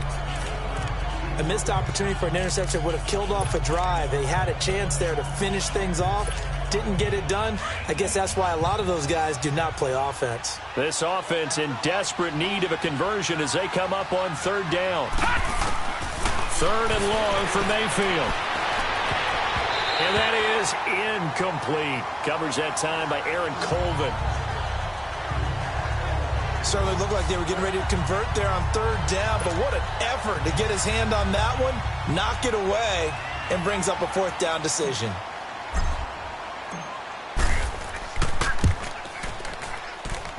A missed opportunity for an interception would have killed off a drive. They had a chance there to finish things off. Didn't get it done. I guess that's why a lot of those guys do not play offense. This offense in desperate need of a conversion as they come up on third down. Third and long for Mayfield. And that is incomplete. Covers that time by Aaron Colvin. Certainly looked like they were getting ready to convert there on third down, but what an effort to get his hand on that one, knock it away, and brings up a fourth down decision.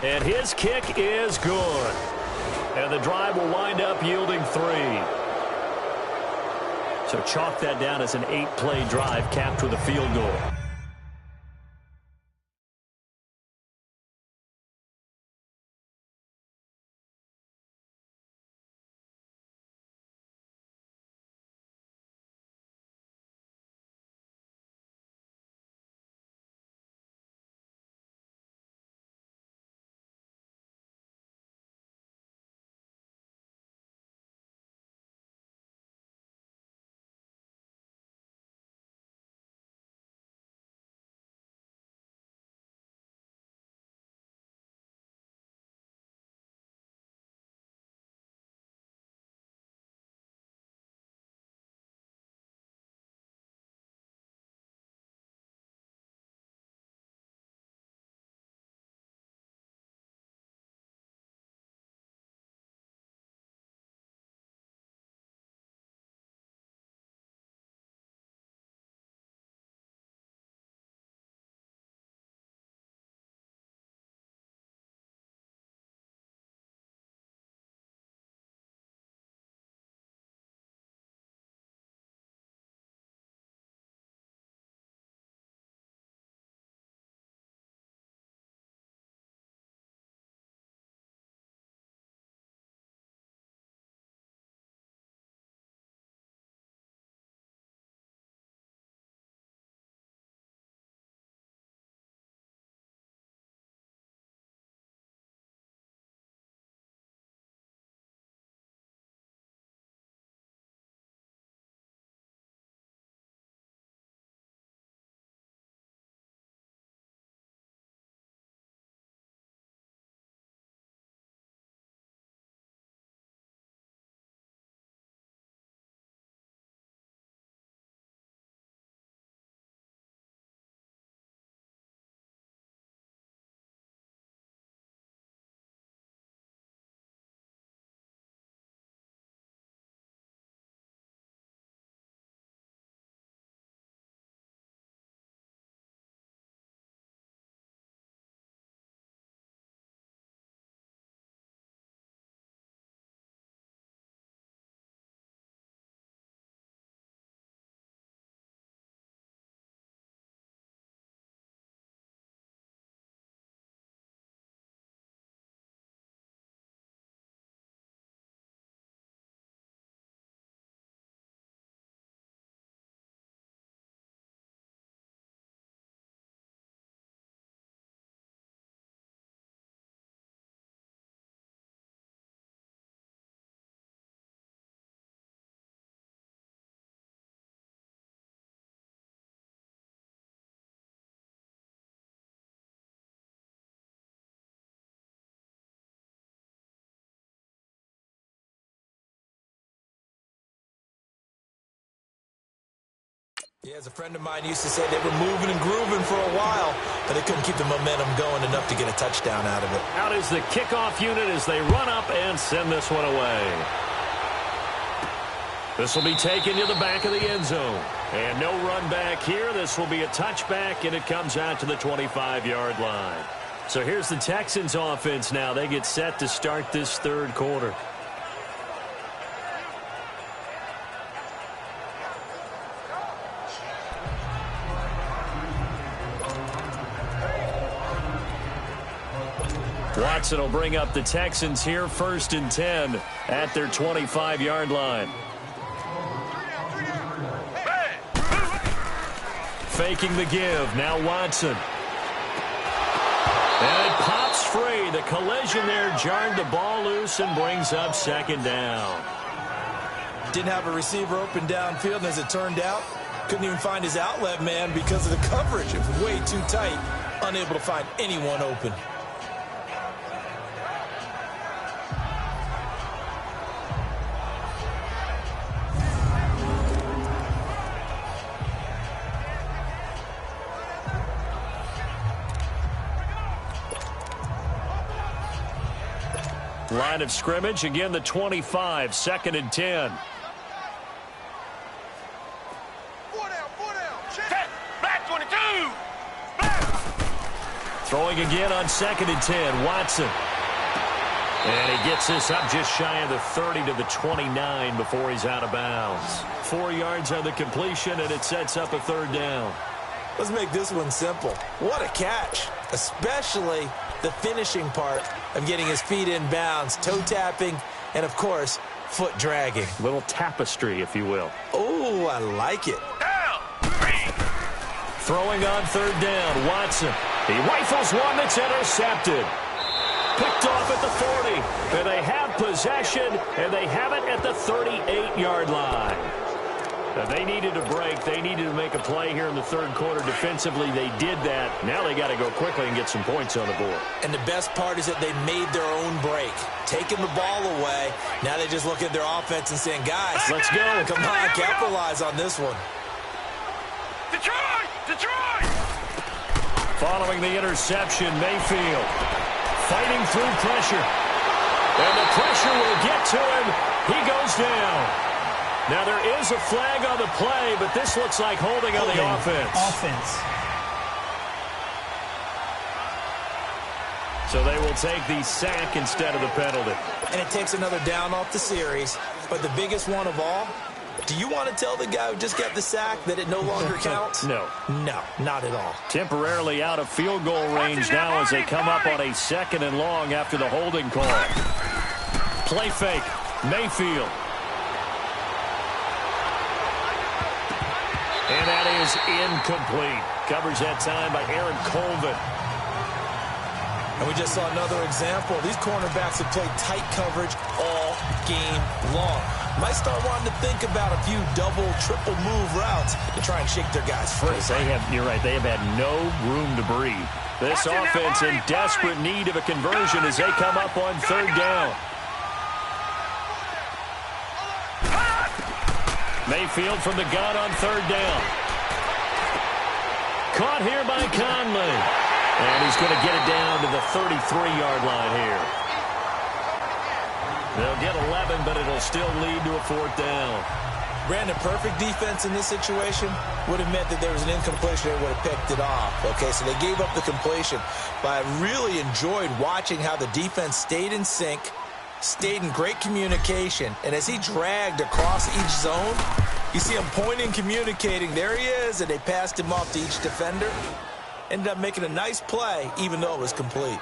And his kick is good. And the drive will wind up yielding 3. So chalk that down as an 8-play drive capped with a field goal. Yeah, as a friend of mine used to say, they were moving and grooving for a while, but they couldn't keep the momentum going enough to get a touchdown out of it. Out is the kickoff unit as they run up and send this one away. This will be taken to the back of the end zone. And no run back here. This will be a touchback, and it comes out to the 25-yard line. So here's the Texans offense now. They get set to start this third quarter. Watson will bring up the Texans here, 1st and 10 at their 25-yard line. Faking the give. Now Watson. And it pops free. The collision there jarred the ball loose and brings up second down. Didn't have a receiver open downfield, and as it turned out, couldn't even find his outlet man because of the coverage. It was way too tight, unable to find anyone open. Line of scrimmage, again the 25, 2nd and 10. Black 22. Throwing again on 2nd and 10, Watson. And he gets this up just shy of the 30 to the 29 before he's out of bounds. 4 yards on the completion, and it sets up a 3rd down. Let's make this one simple. What a catch, especially the finishing part of getting his feet in bounds, toe tapping, and of course, foot dragging. Little tapestry, if you will. Oh, I like it. Down. Throwing on 3rd down, Watson. He rifles one that's intercepted. Picked off at the 40. And they have possession, and they have it at the 38-yard line. Now, they needed a break. They needed to make a play here in the 3rd quarter. Defensively, they did that. Now they got to go quickly and get some points on the board. And the best part is that they made their own break, taking the ball away. Now they just look at their offense and saying, guys, Let's go. Come on, capitalize on this one. Detroit! Detroit! Following the interception, Mayfield fighting through pressure. And the pressure will get to him. He goes down. Now, there is a flag on the play, but this looks like holding on the offense. So they will take the sack instead of the penalty. And it takes another down off the series. But the biggest one of all, do you want to tell the guy who just got the sack that it no longer counts? No. No, not at all. Temporarily out of field goal range now as they come up on a 2nd and long after the holding call. Play fake. Mayfield. And that is incomplete. Coverage that time by Aaron Colvin. And we just saw another example. These cornerbacks have played tight coverage all game long. Might start wanting to think about a few double, triple move routes to try and shake their guys free. You're right. They have had no room to breathe. This offense in desperate need of a conversion as they come up on 3rd down. Mayfield from the gun on 3rd down. Caught here by Conley. And he's going to get it down to the 33-yard line here. They'll get 11, but it'll still lead to a 4th down. Brandon, perfect defense in this situation would have meant that there was an incompletion. They would have picked it off. Okay, so they gave up the completion. But I really enjoyed watching how the defense stayed in sync, stayed in great communication, and as he dragged across each zone, you see him pointing, communicating. There he is, and they passed him off to each defender. Ended up making a nice play, even though it was complete.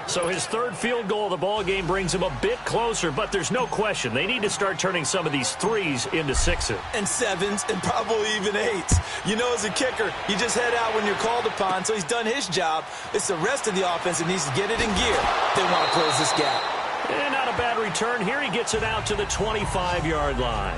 So his 3rd field goal of the ball game brings him a bit closer, but there's no question they need to start turning some of these 3s into 6s. And 7s, and probably even 8s. You know, as a kicker, you just head out when you're called upon, so he's done his job. It's the rest of the offense that needs to get it in gear if they want to close this gap. And not a bad return. Here he gets it out to the 25-yard line.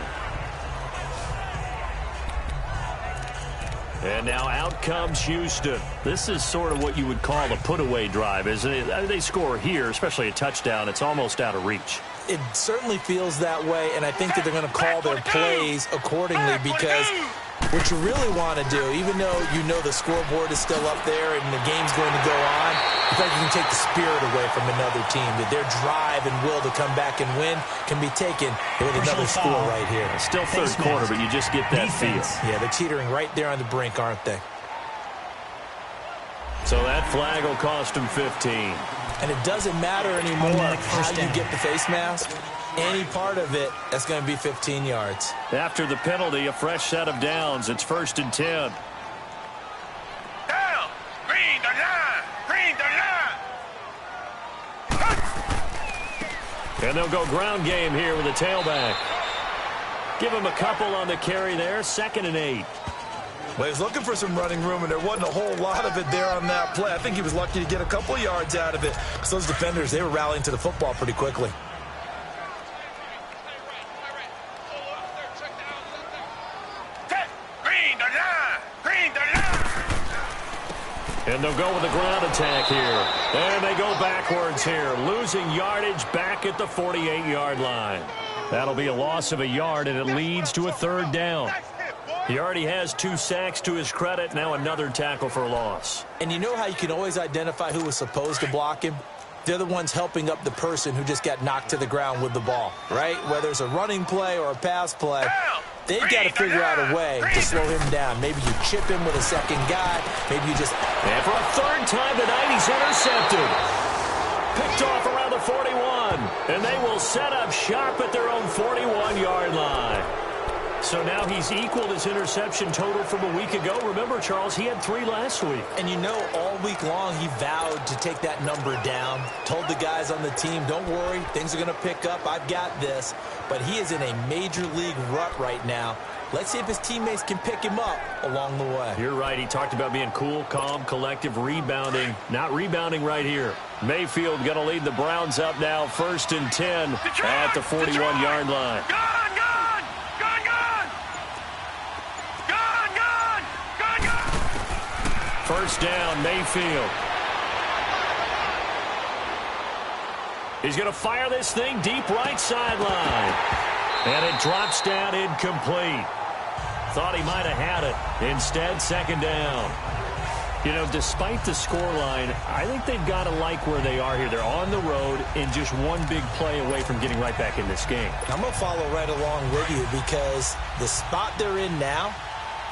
And now out comes Houston. This is sort of what you would call a put-away drive, isn't it? They score here, especially a touchdown. It's almost out of reach. It certainly feels that way, and I think that they're going to call their plays accordingly because what you really want to do, even though you know the scoreboard is still up there and the game's going to go on, I think you can take the spirit away from another team, that their drive and will to come back and win can be taken with another score right here. It's still 3rd quarter, but you just get that feel. Yeah, they're teetering right there on the brink, aren't they? So that flag will cost him 15. And it doesn't matter anymore how you get the face mask. Any part of it, that's going to be 15 yards. After the penalty, a fresh set of downs. It's 1st and 10. Down! Green, the line! Green, the line! And they'll go ground game here with a tailback. Give him a couple on the carry there. 2nd and 8. Well, he's looking for some running room, and there wasn't a whole lot of it there on that play. I think he was lucky to get a couple yards out of it. So those defenders, they were rallying to the football pretty quickly. And they'll go with the ground attack here. And they go backwards here, losing yardage back at the 48-yard line. That'll be a loss of a yard, and it leads to a third down. He already has 2 sacks to his credit. Now another tackle for a loss. And you know how you can always identify who was supposed to block him? They're the ones helping up the person who just got knocked to the ground with the ball, right? Whether it's a running play or a pass play, they've got to figure out a way to slow him down. Maybe you chip him with a second guy. Maybe you just... And for a third time tonight, he's intercepted. Picked off around the 41. And they will set up shop at their own 41-yard line. So now he's equaled his interception total from a week ago. Remember, Charles, he had 3 last week. And you know, all week long, he vowed to take that number down. Told the guys on the team, don't worry, things are going to pick up. I've got this. But he is in a major league rut right now. Let's see if his teammates can pick him up along the way. You're right. He talked about being cool, calm, collective, rebounding. Not rebounding right here. Mayfield going to lead the Browns up now, 1st and 10 at the 41-yard line. First down, Mayfield. He's going to fire this thing deep right sideline. And it drops down incomplete. Thought he might have had it. Instead, 2nd down. You know, despite the scoreline, I think they've got to like where they are here. They're on the road and just one big play away from getting right back in this game. I'm going to follow right along with you because the spot they're in now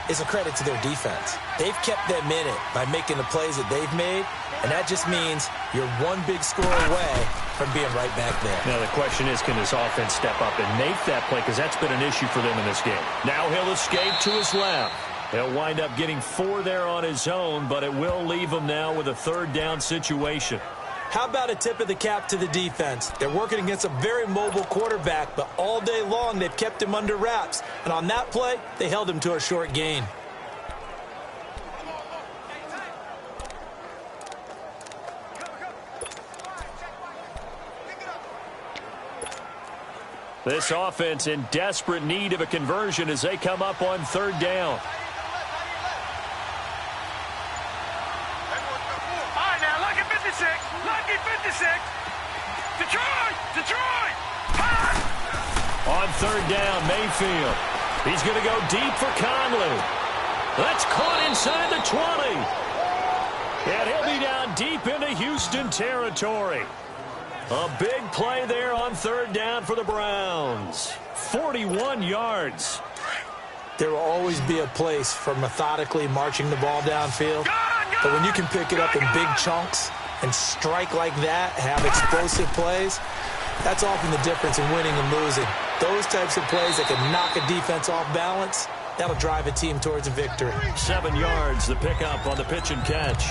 is a credit to their defense. They've kept them in it by making the plays that they've made, and that just means you're one big score away from being right back there. Now the question is, can this offense step up and make that play, because that's been an issue for them in this game. Now he'll escape to his left. He'll wind up getting 4 there on his own, but it will leave him now with a 3rd down situation. How about a tip of the cap to the defense? They're working against a very mobile quarterback, but all day long they've kept him under wraps. And on that play, they held him to a short gain. This offense in desperate need of a conversion as they come up on 3rd down. On 3rd down, Mayfield. He's going to go deep for Conley. That's caught inside the 20. And he'll be down deep into Houston territory. A big play there on 3rd down for the Browns. 41 yards. There will always be a place for methodically marching the ball downfield. But when you can pick it up in big chunks and strike like that, have explosive plays, that's often the difference in winning and losing. Those types of plays that can knock a defense off balance, that'll drive a team towards a victory. 7 yards, the pickup on the pitch and catch.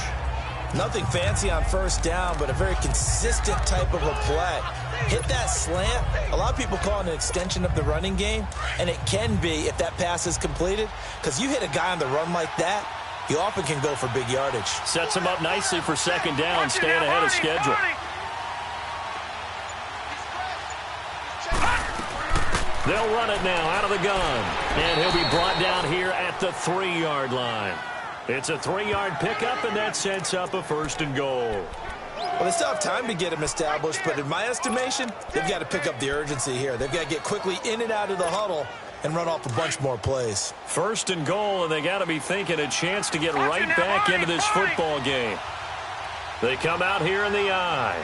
Nothing fancy on 1st down, but a very consistent type of a play. Hit that slant. A lot of people call it an extension of the running game, and it can be if that pass is completed, because you hit a guy on the run like that, you often can go for big yardage. Sets him up nicely for 2nd down, staying ahead of schedule. They'll run it now out of the gun. And he'll be brought down here at the 3-yard line. It's a 3-yard pickup, and that sets up a 1st and goal. Well, they still have time to get him established, but in my estimation, they've got to pick up the urgency here. They've got to get quickly in and out of the huddle and run off a bunch more plays. 1st and goal, and they got to be thinking a chance to get right back into this football game. They come out here in the eye.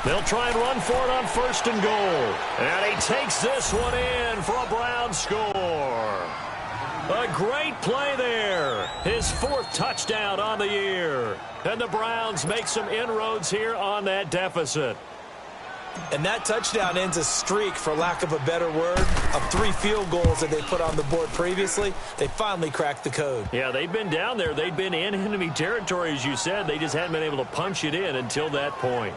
They'll try and run for it on 1st and goal. And he takes this one in for a Brown score. A great play there. His 4th touchdown on the year. And the Browns make some inroads here on that deficit. And that touchdown ends a streak, for lack of a better word, of 3 field goals that they put on the board previously. They finally cracked the code. Yeah, they've been down there. They've been in enemy territory, as you said. They just hadn't been able to punch it in until that point.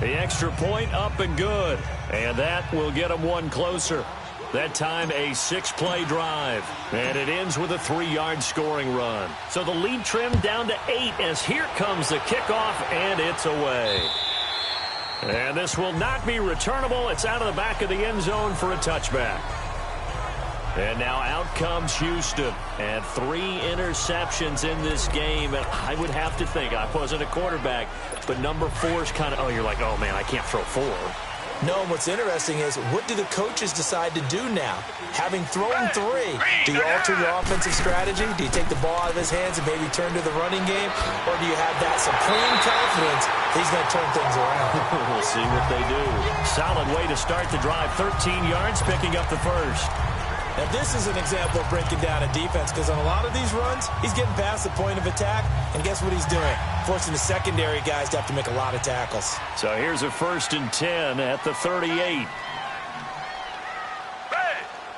The extra point up and good. And that will get them one closer. That time a 6-play drive. And it ends with a 3-yard scoring run. So the lead trimmed down to 8 as here comes the kickoff, and it's away. And this will not be returnable. It's out of the back of the end zone for a touchback. And now out comes Houston. And 3 interceptions in this game. And I would have to think, I wasn't a quarterback, but number 4 is kind of, you're like, oh, man, I can't throw 4. No, and what's interesting is, what do the coaches decide to do now? Having thrown 3, do you alter your offensive strategy? Do you take the ball out of his hands and maybe turn to the running game? Or do you have that supreme confidence he's going to turn things around? We'll see what they do. Solid way to start the drive. 13 yards, picking up the first. Now, this is an example of breaking down a defense, because on a lot of these runs, he's getting past the point of attack, and guess what he's doing? Forcing the secondary guys to have to make a lot of tackles. So here's a 1st and 10 at the 38. Hey,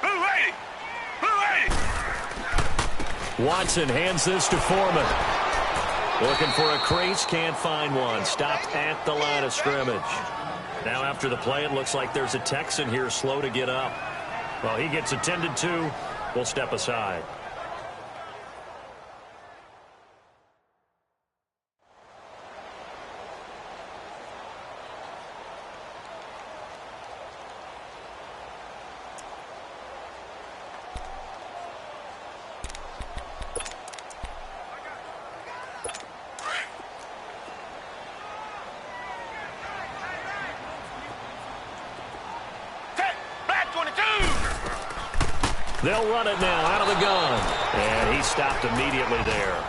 blue 80! Blue 80! Watson hands this to Foreman. Looking for a crease, can't find one. Stopped at the line of scrimmage. Now after the play, it looks like there's a Texan here slow to get up. Well, he gets attended to. We'll step aside. They'll run it now out of the gun. And he stopped immediately there.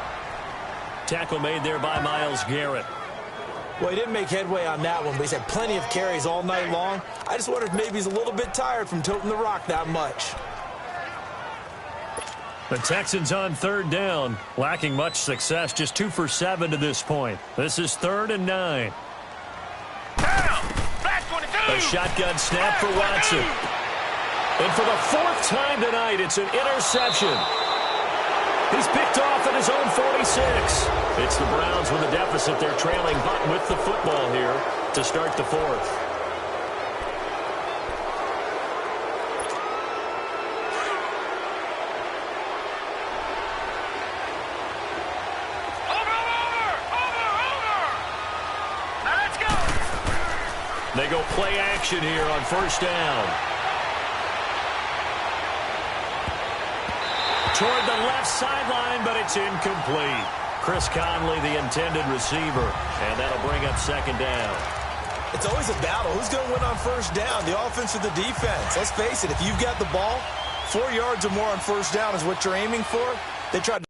Tackle made there by Myles Garrett. Well, he didn't make headway on that one, but he's had plenty of carries all night long. I just wonder if maybe he's a little bit tired from toting the rock that much. The Texans on 3rd down, lacking much success, just 2 for 7 to this point. This is 3rd and 9. A shotgun snap for Watson. And for the 4th time tonight, it's an interception. He's picked off at his own 46. It's the Browns with a deficit. They're trailing, but with the football here to start the 4th. Now let's go. They go play action here on 1st down. Toward the left sideline, but it's incomplete. Chris Conley, the intended receiver, and that'll bring up 2nd down. It's always a battle. Who's going to win on 1st down, the offense or the defense? Let's face it, if you've got the ball, 4 yards or more on 1st down is what you're aiming for. They tried to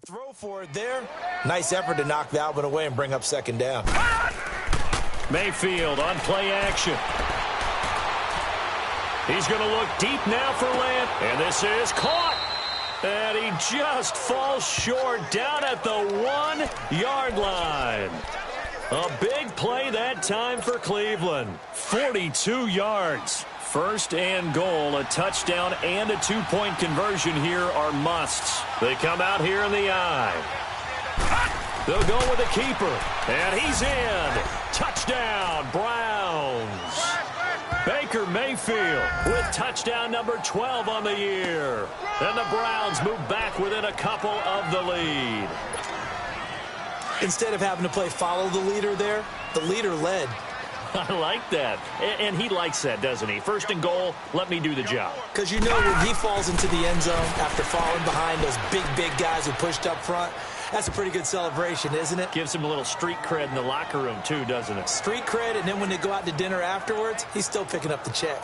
Throw for it there. Nice effort to knock that one away and bring up second down. Mayfield on play action. He's going to look deep now for Lamb. And this is caught. And he just falls short down at the 1-yard line. A big play that time for Cleveland. 42 yards. First and goal, a touchdown and a two-point conversion here are musts. They come out here in the eye. They'll go with the keeper. And he's in. Touchdown, Browns. Baker Mayfield with touchdown number 12 on the year. And the Browns move back within a couple of the lead. Instead of having to play follow the leader there, the leader led. I like that. And he likes that, doesn't he? First and goal, let me do the job. Because you know when he falls into the end zone after falling behind those big guys who pushed up front, that's a pretty good celebration, isn't it? Gives him a little street cred in the locker room, too, doesn't it? Street cred, and then when they go out to dinner afterwards, he's still picking up the check.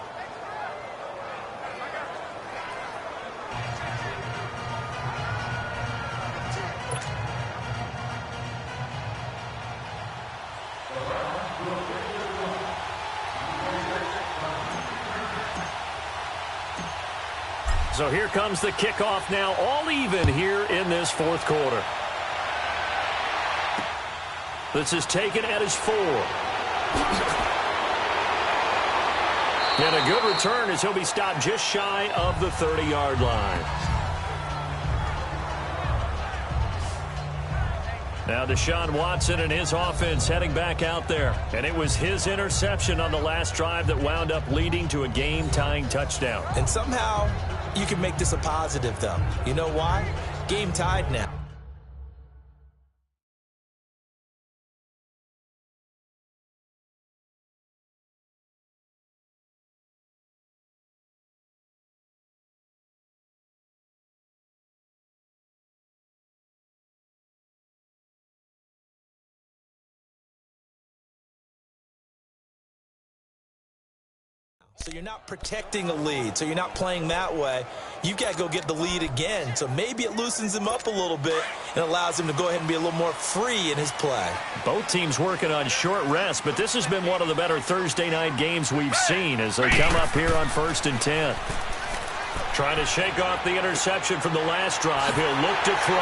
So here comes the kickoff now, all even here in this fourth quarter. This is taken at his 4. And a good return as he'll be stopped just shy of the 30-yard line. Now Deshaun Watson and his offense heading back out there. And it was his interception on the last drive that wound up leading to a game-tying touchdown. And somehow you can make this a positive, though. You know why? Game tied now. So you're not protecting a lead, so you're not playing that way. You've got to go get the lead again. So maybe it loosens him up a little bit and allows him to go ahead and be a little more free in his play. Both teams working on short rest, but this has been one of the better Thursday night games we've seen as they come up here on 1st and 10. Trying to shake off the interception from the last drive. He'll look to throw.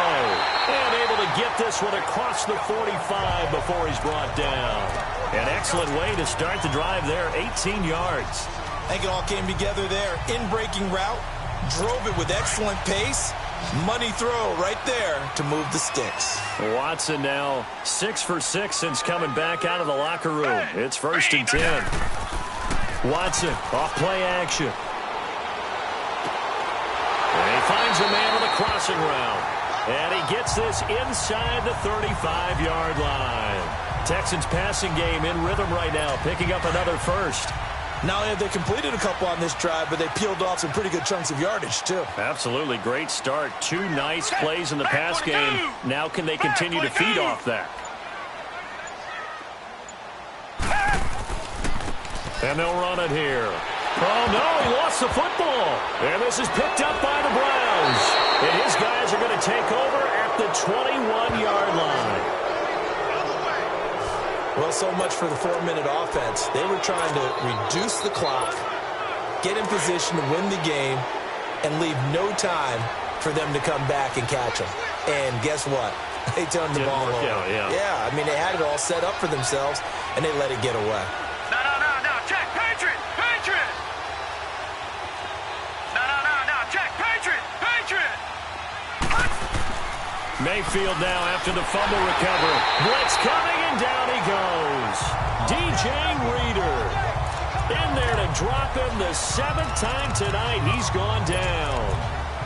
And able to get this one across the 45 before he's brought down. An excellent way to start the drive there, 18 yards. I think it all came together there. In-breaking route, drove it with excellent pace. Money throw right there to move the sticks. Watson now 6 for 6 since coming back out of the locker room. It's 1st and 10. Watson off play action. And he finds a man on the crossing route. And he gets this inside the 35-yard line. Texans passing game in rhythm right now, picking up another first. Not only have they completed a couple on this drive, but they peeled off some pretty good chunks of yardage, too. Absolutely. Great start. 2 nice plays in the pass game. Now can they continue to feed off that? And they'll run it here. Oh, no, he lost the football. And this is picked up by the Browns. And his guys are going to take over at the 21-yard line. Well, so much for the 4-minute offense. They were trying to reduce the clock, get in position to win the game, and leave no time for them to come back and catch them. And guess what? They turned the ball over. Yeah, I mean, they had it all set up for themselves, and they let it get away. No. Check, Patriot! Patriot! No. Check, Patriot! Patriot! Mayfield now after the fumble recovery. Blitz coming, and down he goes. DJ Reader in there to drop him the 7th time tonight. He's gone down.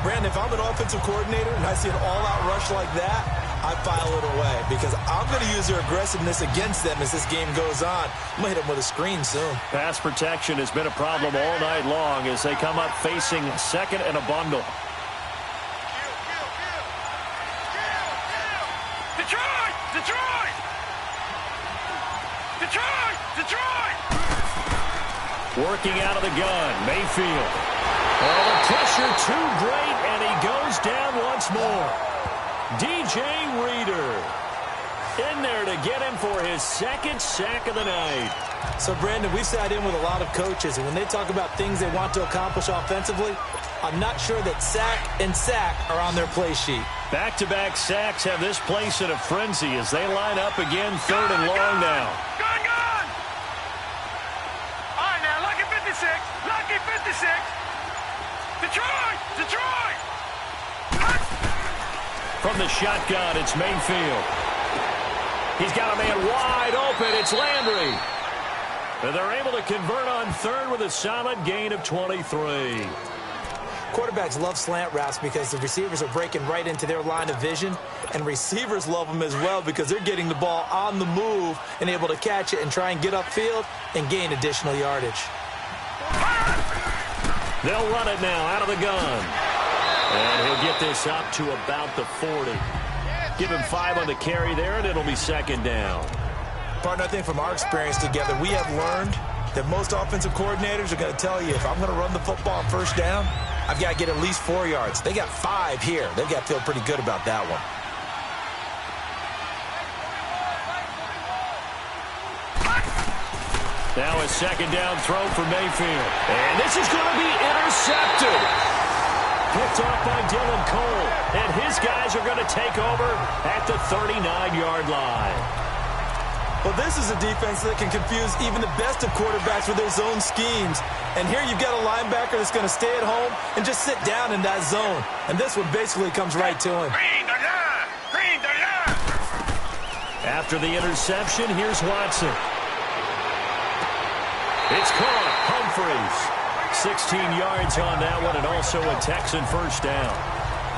Brandon, if I'm an offensive coordinator and I see an all-out rush like that, I file it away because I'm going to use their aggressiveness against them as this game goes on. I'm going to hit them with a screen soon. Pass protection has been a problem all night long as they come up facing second and a bundle. Detroit! Working out of the gun, Mayfield. Oh, the pressure too great, and he goes down once more. DJ Reader in there to get him for his second sack of the night. So, Brandon, we've sat in with a lot of coaches, and when they talk about things they want to accomplish offensively, I'm not sure that sack and sack are on their play sheet. Back-to-back sacks have this place in a frenzy as they line up again, third and long now. Gone! All right, now, lucky 56. Lucky 56. Detroit! From the shotgun, it's Mayfield. He's got a man wide open. It's Landry. And they're able to convert on third with a solid gain of 23. Quarterbacks love slant routes because the receivers are breaking right into their line of vision, and receivers love them as well because they're getting the ball on the move and able to catch it and try and get upfield and gain additional yardage. They'll run it now out of the gun. And he'll get this up to about the 40. Give him 5 on the carry there, and it'll be second down. Partner, I think from our experience together, we have learned that most offensive coordinators are going to tell you, if I'm going to run the football on first down, I've got to get at least 4 yards. They got 5 here. They've got to feel pretty good about that one. Now a second down throw for Mayfield. And this is going to be intercepted. Picked off by Dylan Cole. And his guys are going to take over at the 39-yard line. Well, this is a defense that can confuse even the best of quarterbacks with their zone schemes. And here you've got a linebacker that's going to stay at home and just sit down in that zone. And this one basically comes right to him. After the interception, here's Watson. It's caught. Humphreys. 16 yards on that one, and also a Texan first down.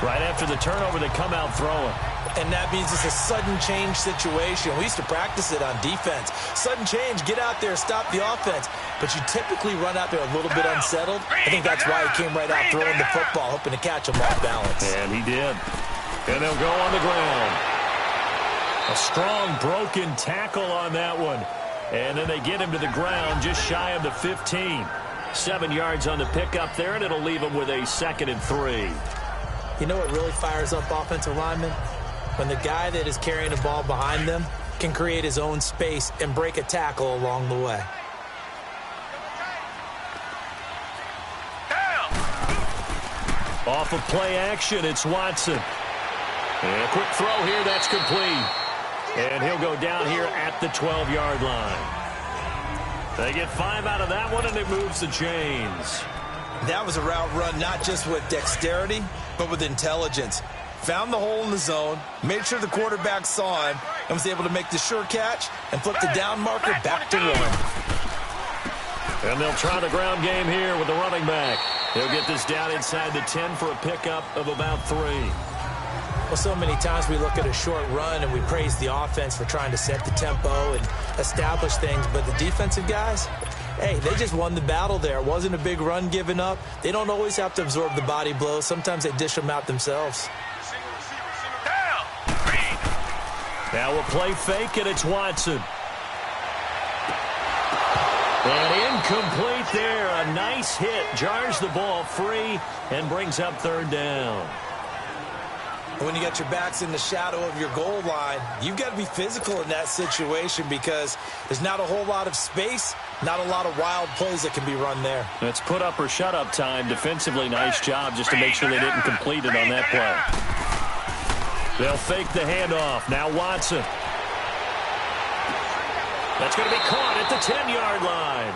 Right after the turnover, they come out throwing. And that means it's a sudden change situation. We used to practice it on defense. Sudden change, get out there, stop the offense. But you typically run out there a little bit unsettled. I think that's why he came right out throwing the football, hoping to catch him off balance. And he did. And they'll go on the ground. A strong broken tackle on that one. And then they get him to the ground just shy of the 15. 7 yards on the pickup there, and it'll leave him with a 2nd and 3. You know what really fires up offensive linemen? When the guy that is carrying the ball behind them can create his own space and break a tackle along the way. Off of play action, it's Watson. And a quick throw here, that's complete. And he'll go down here at the 12-yard line. They get 5 out of that one, and it moves the chains. That was a route run not just with dexterity, but with intelligence. Found the hole in the zone, made sure the quarterback saw him, and was able to make the sure catch and flip the down marker back to run. And they'll try the ground game here with the running back. He'll get this down inside the 10 for a pickup of about 3. Well, so many times we look at a short run and we praise the offense for trying to set the tempo and establish things, but the defensive guys, hey, they just won the battle there. It wasn't a big run given up. They don't always have to absorb the body blows. Sometimes they dish them out themselves. Now a play fake, and it's Watson. And incomplete there. A nice hit. Jars the ball free and brings up 3rd down. When you got your backs in the shadow of your goal line, you've got to be physical in that situation because there's not a whole lot of space, not a lot of wild plays that can be run there. It's put up or shut up time. Defensively, nice job just to make sure they didn't complete it on that play. They'll fake the handoff. Now Watson. That's going to be caught at the 10-yard line.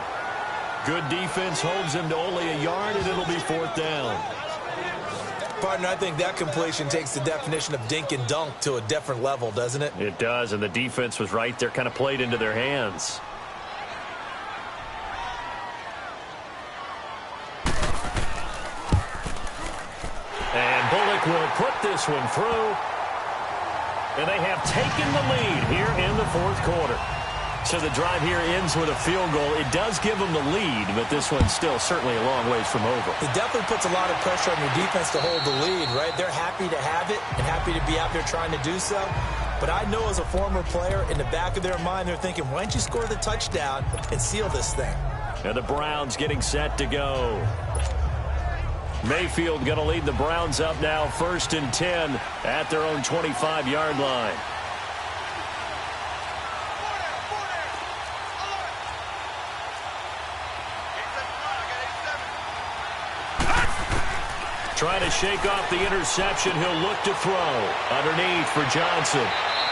Good defense holds him to only a yard, and it'll be 4th down. Partner, I think that completion takes the definition of dink and dunk to a different level, doesn't it? It does, and the defense was right there, kind of played into their hands. And Bullock will put this one through. And they have taken the lead here in the 4th quarter. So the drive here ends with a field goal. It does give them the lead, but this one's still certainly a long ways from over. It definitely puts a lot of pressure on your defense to hold the lead, right? They're happy to have it and happy to be out there trying to do so. But I know as a former player, in the back of their mind, they're thinking, why don't you score the touchdown and seal this thing? And the Browns getting set to go. Mayfield going to lead the Browns up now, 1st and 10 at their own 25-yard line. Trying to shake off the interception. He'll look to throw underneath for Johnson.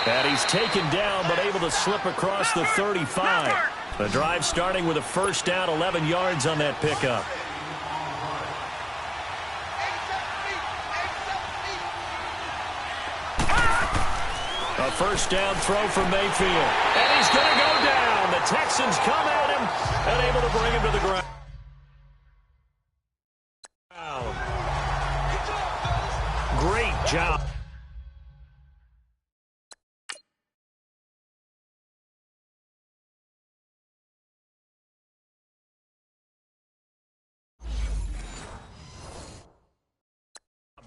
And he's taken down but able to slip across the 35. The drive starting with a 1st down, 11 yards on that pickup. A 1st down throw from Mayfield. And he's going to go down. The Texans come at him and able to bring him to the ground. Great job.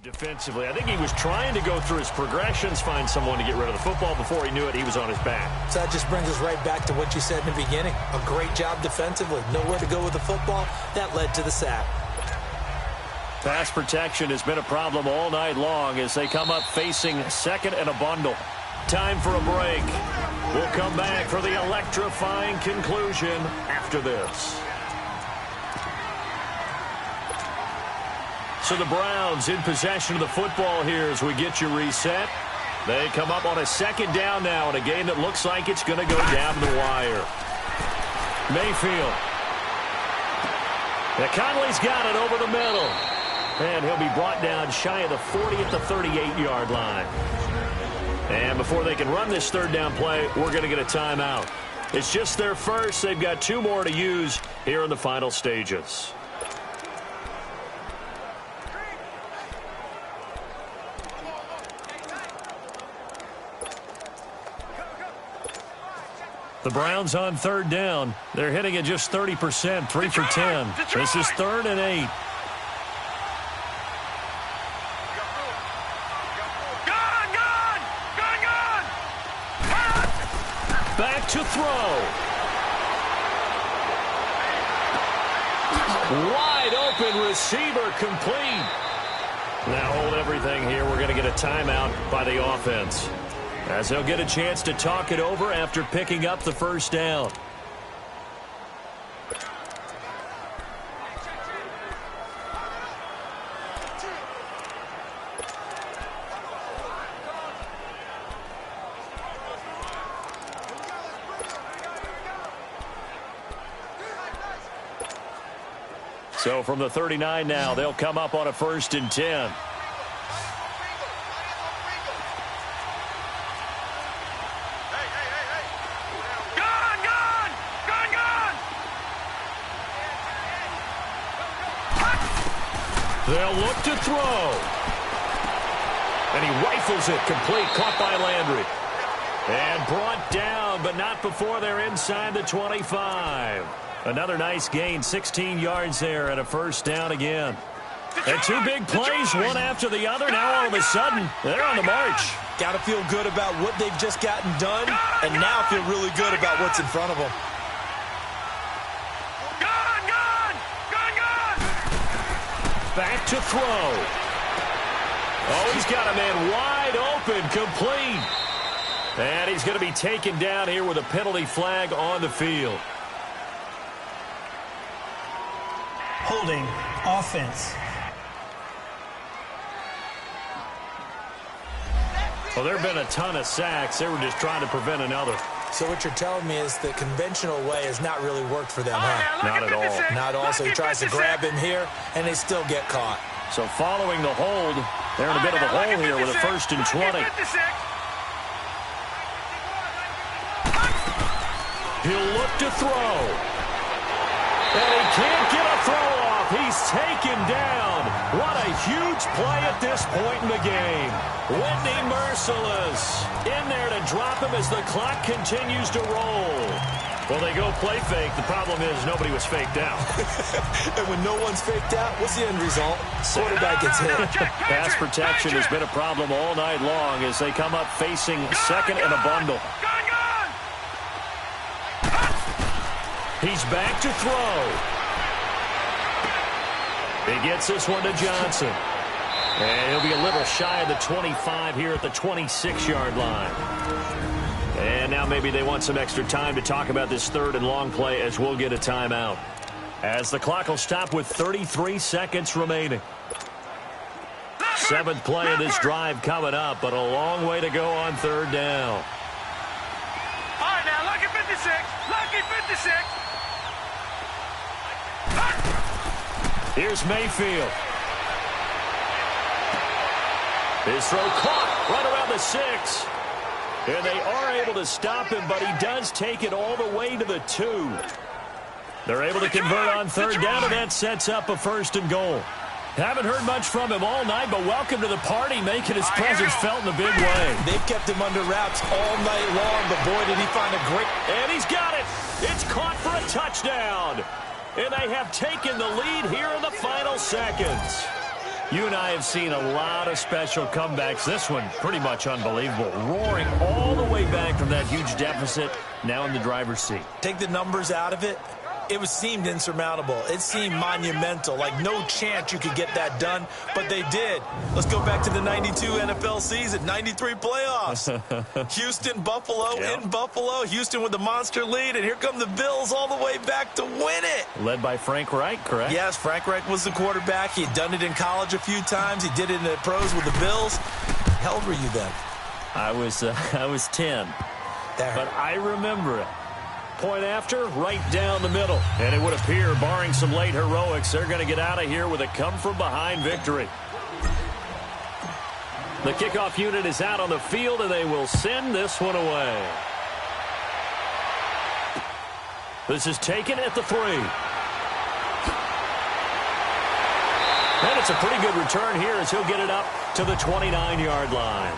Defensively, I think he was trying to go through his progressions, find someone to get rid of the football. Before he knew it, he was on his back. So that just brings us right back to what you said in the beginning. A great job defensively. Nowhere to go with the football. That led to the sack. Pass protection has been a problem all night long as they come up facing 2nd and a bundle. Time for a break. We'll come back for the electrifying conclusion after this. So the Browns in possession of the football here as we get you reset. They come up on a 2nd down now in a game that looks like it's going to go down to the wire. Mayfield. Now Conley's got it over the middle. And he'll be brought down shy of the 40 at the 38-yard line. And before they can run this 3rd down play, we're going to get a timeout. It's just their first. They've got 2 more to use here in the final stages. The Browns on 3rd down. They're hitting at just 30%, 3 for 10. This is 3rd and 8. Back to throw. Wide open receiver complete. Now hold everything here. We're going to get a timeout by the offense, as they'll get a chance to talk it over after picking up the 1st down. So from the 39 now, they'll come up on a 1st and 10. They'll look to throw. And he rifles it complete, caught by Landry. And brought down, but not before they're inside the 25. Another nice gain, 16 yards there, and a 1st down again. And 2 big plays, one after the other. Now all of a sudden, they're on the march. Got to feel good about what they've just gotten done, and now feel really good about what's in front of them. Back to throw. Oh, he's got a man wide open, complete. And he's going to be taken down here with a penalty flag on the field. Holding offense. Well, there have been a ton of sacks. They were just trying to prevent another. So what you're telling me is the conventional way has not really worked for them, huh? Not at all. Not all. So he tries to grab him here, and they still get caught. So following the hold, they're in a bit of a hole here with a 1st and 20. He'll look to throw. And he can't get a throw off. He's taken down. What a huge play at this point in the game. Whitney Merciless in there to drop him as the clock continues to roll. Well, they go play fake. The problem is nobody was faked out. And when no one's faked out, what's the end result? Quarterback gets hit. Pass protection has been a problem all night long as they come up facing 2nd and a bundle. He's back to throw. He gets this one to Johnson. And he'll be a little shy of the 25 here at the 26-yard line. And now maybe they want some extra time to talk about this third and long play as we'll get a timeout. As the clock will stop with 33 seconds remaining. Seventh play of this drive coming up, but a long way to go on third down. All right, now, lucky 56. Lucky 56. Here's Mayfield. His throw caught right around the 6. And they are able to stop him, but he does take it all the way to the 2. They're able to convert on third down, and that sets up a first and goal. Haven't heard much from him all night, but welcome to the party, making his presence felt in a big way. They've kept him under wraps all night long, but boy, did he find a great... And he's got it. It's caught for a touchdown. And they have taken the lead here in the final seconds. You and I have seen a lot of special comebacks. This one, pretty much unbelievable. Roaring all the way back from that huge deficit, now in the driver's seat. Take the numbers out of it. It seemed insurmountable. It seemed monumental, like no chance you could get that done, but they did. Let's go back to the 92 NFL season, 93 playoffs. Houston, Buffalo, in Buffalo. Houston with the monster lead, and here come the Bills all the way back to win it. Led by Frank Reich, correct? Yes, Frank Reich was the quarterback. He'd done it in college a few times. He did it in the pros with the Bills. How old were you then? I was 10, but I remember it. Point after, right down the middle. And it would appear, barring some late heroics, they're going to get out of here with a come-from-behind victory. The kickoff unit is out on the field, and they will send this one away. This is taken at the 3. And it's a pretty good return here as he'll get it up to the 29-yard line.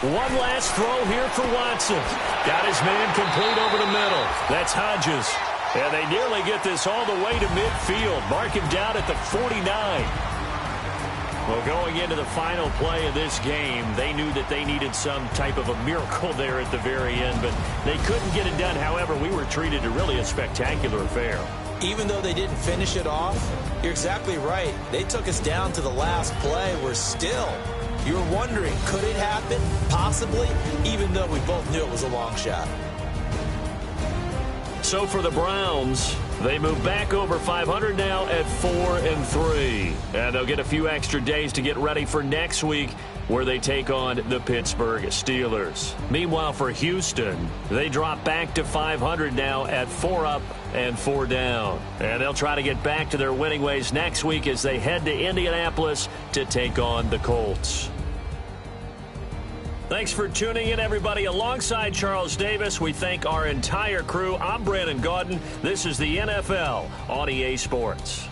One last throw here for Watson. Got his man complete over the middle. That's Hodges. And they nearly get this all the way to midfield. Mark him down at the 49. Well, going into the final play of this game, they knew that they needed some type of a miracle there at the very end, but they couldn't get it done. However, we were treated to really a spectacular affair. Even though they didn't finish it off, you're exactly right. They took us down to the last play. We're still... You were wondering, could it happen? Possibly, even though we both knew it was a long shot. So for the Browns, they move back over 500 now at 4-3. And they'll get a few extra days to get ready for next week, where they take on the Pittsburgh Steelers. Meanwhile, for Houston, they drop back to 500 now at 4 up and 4 down. And they'll try to get back to their winning ways next week as they head to Indianapolis to take on the Colts. Thanks for tuning in, everybody. Alongside Charles Davis, we thank our entire crew. I'm Brandon Gaudin. This is the NFL on EA Sports.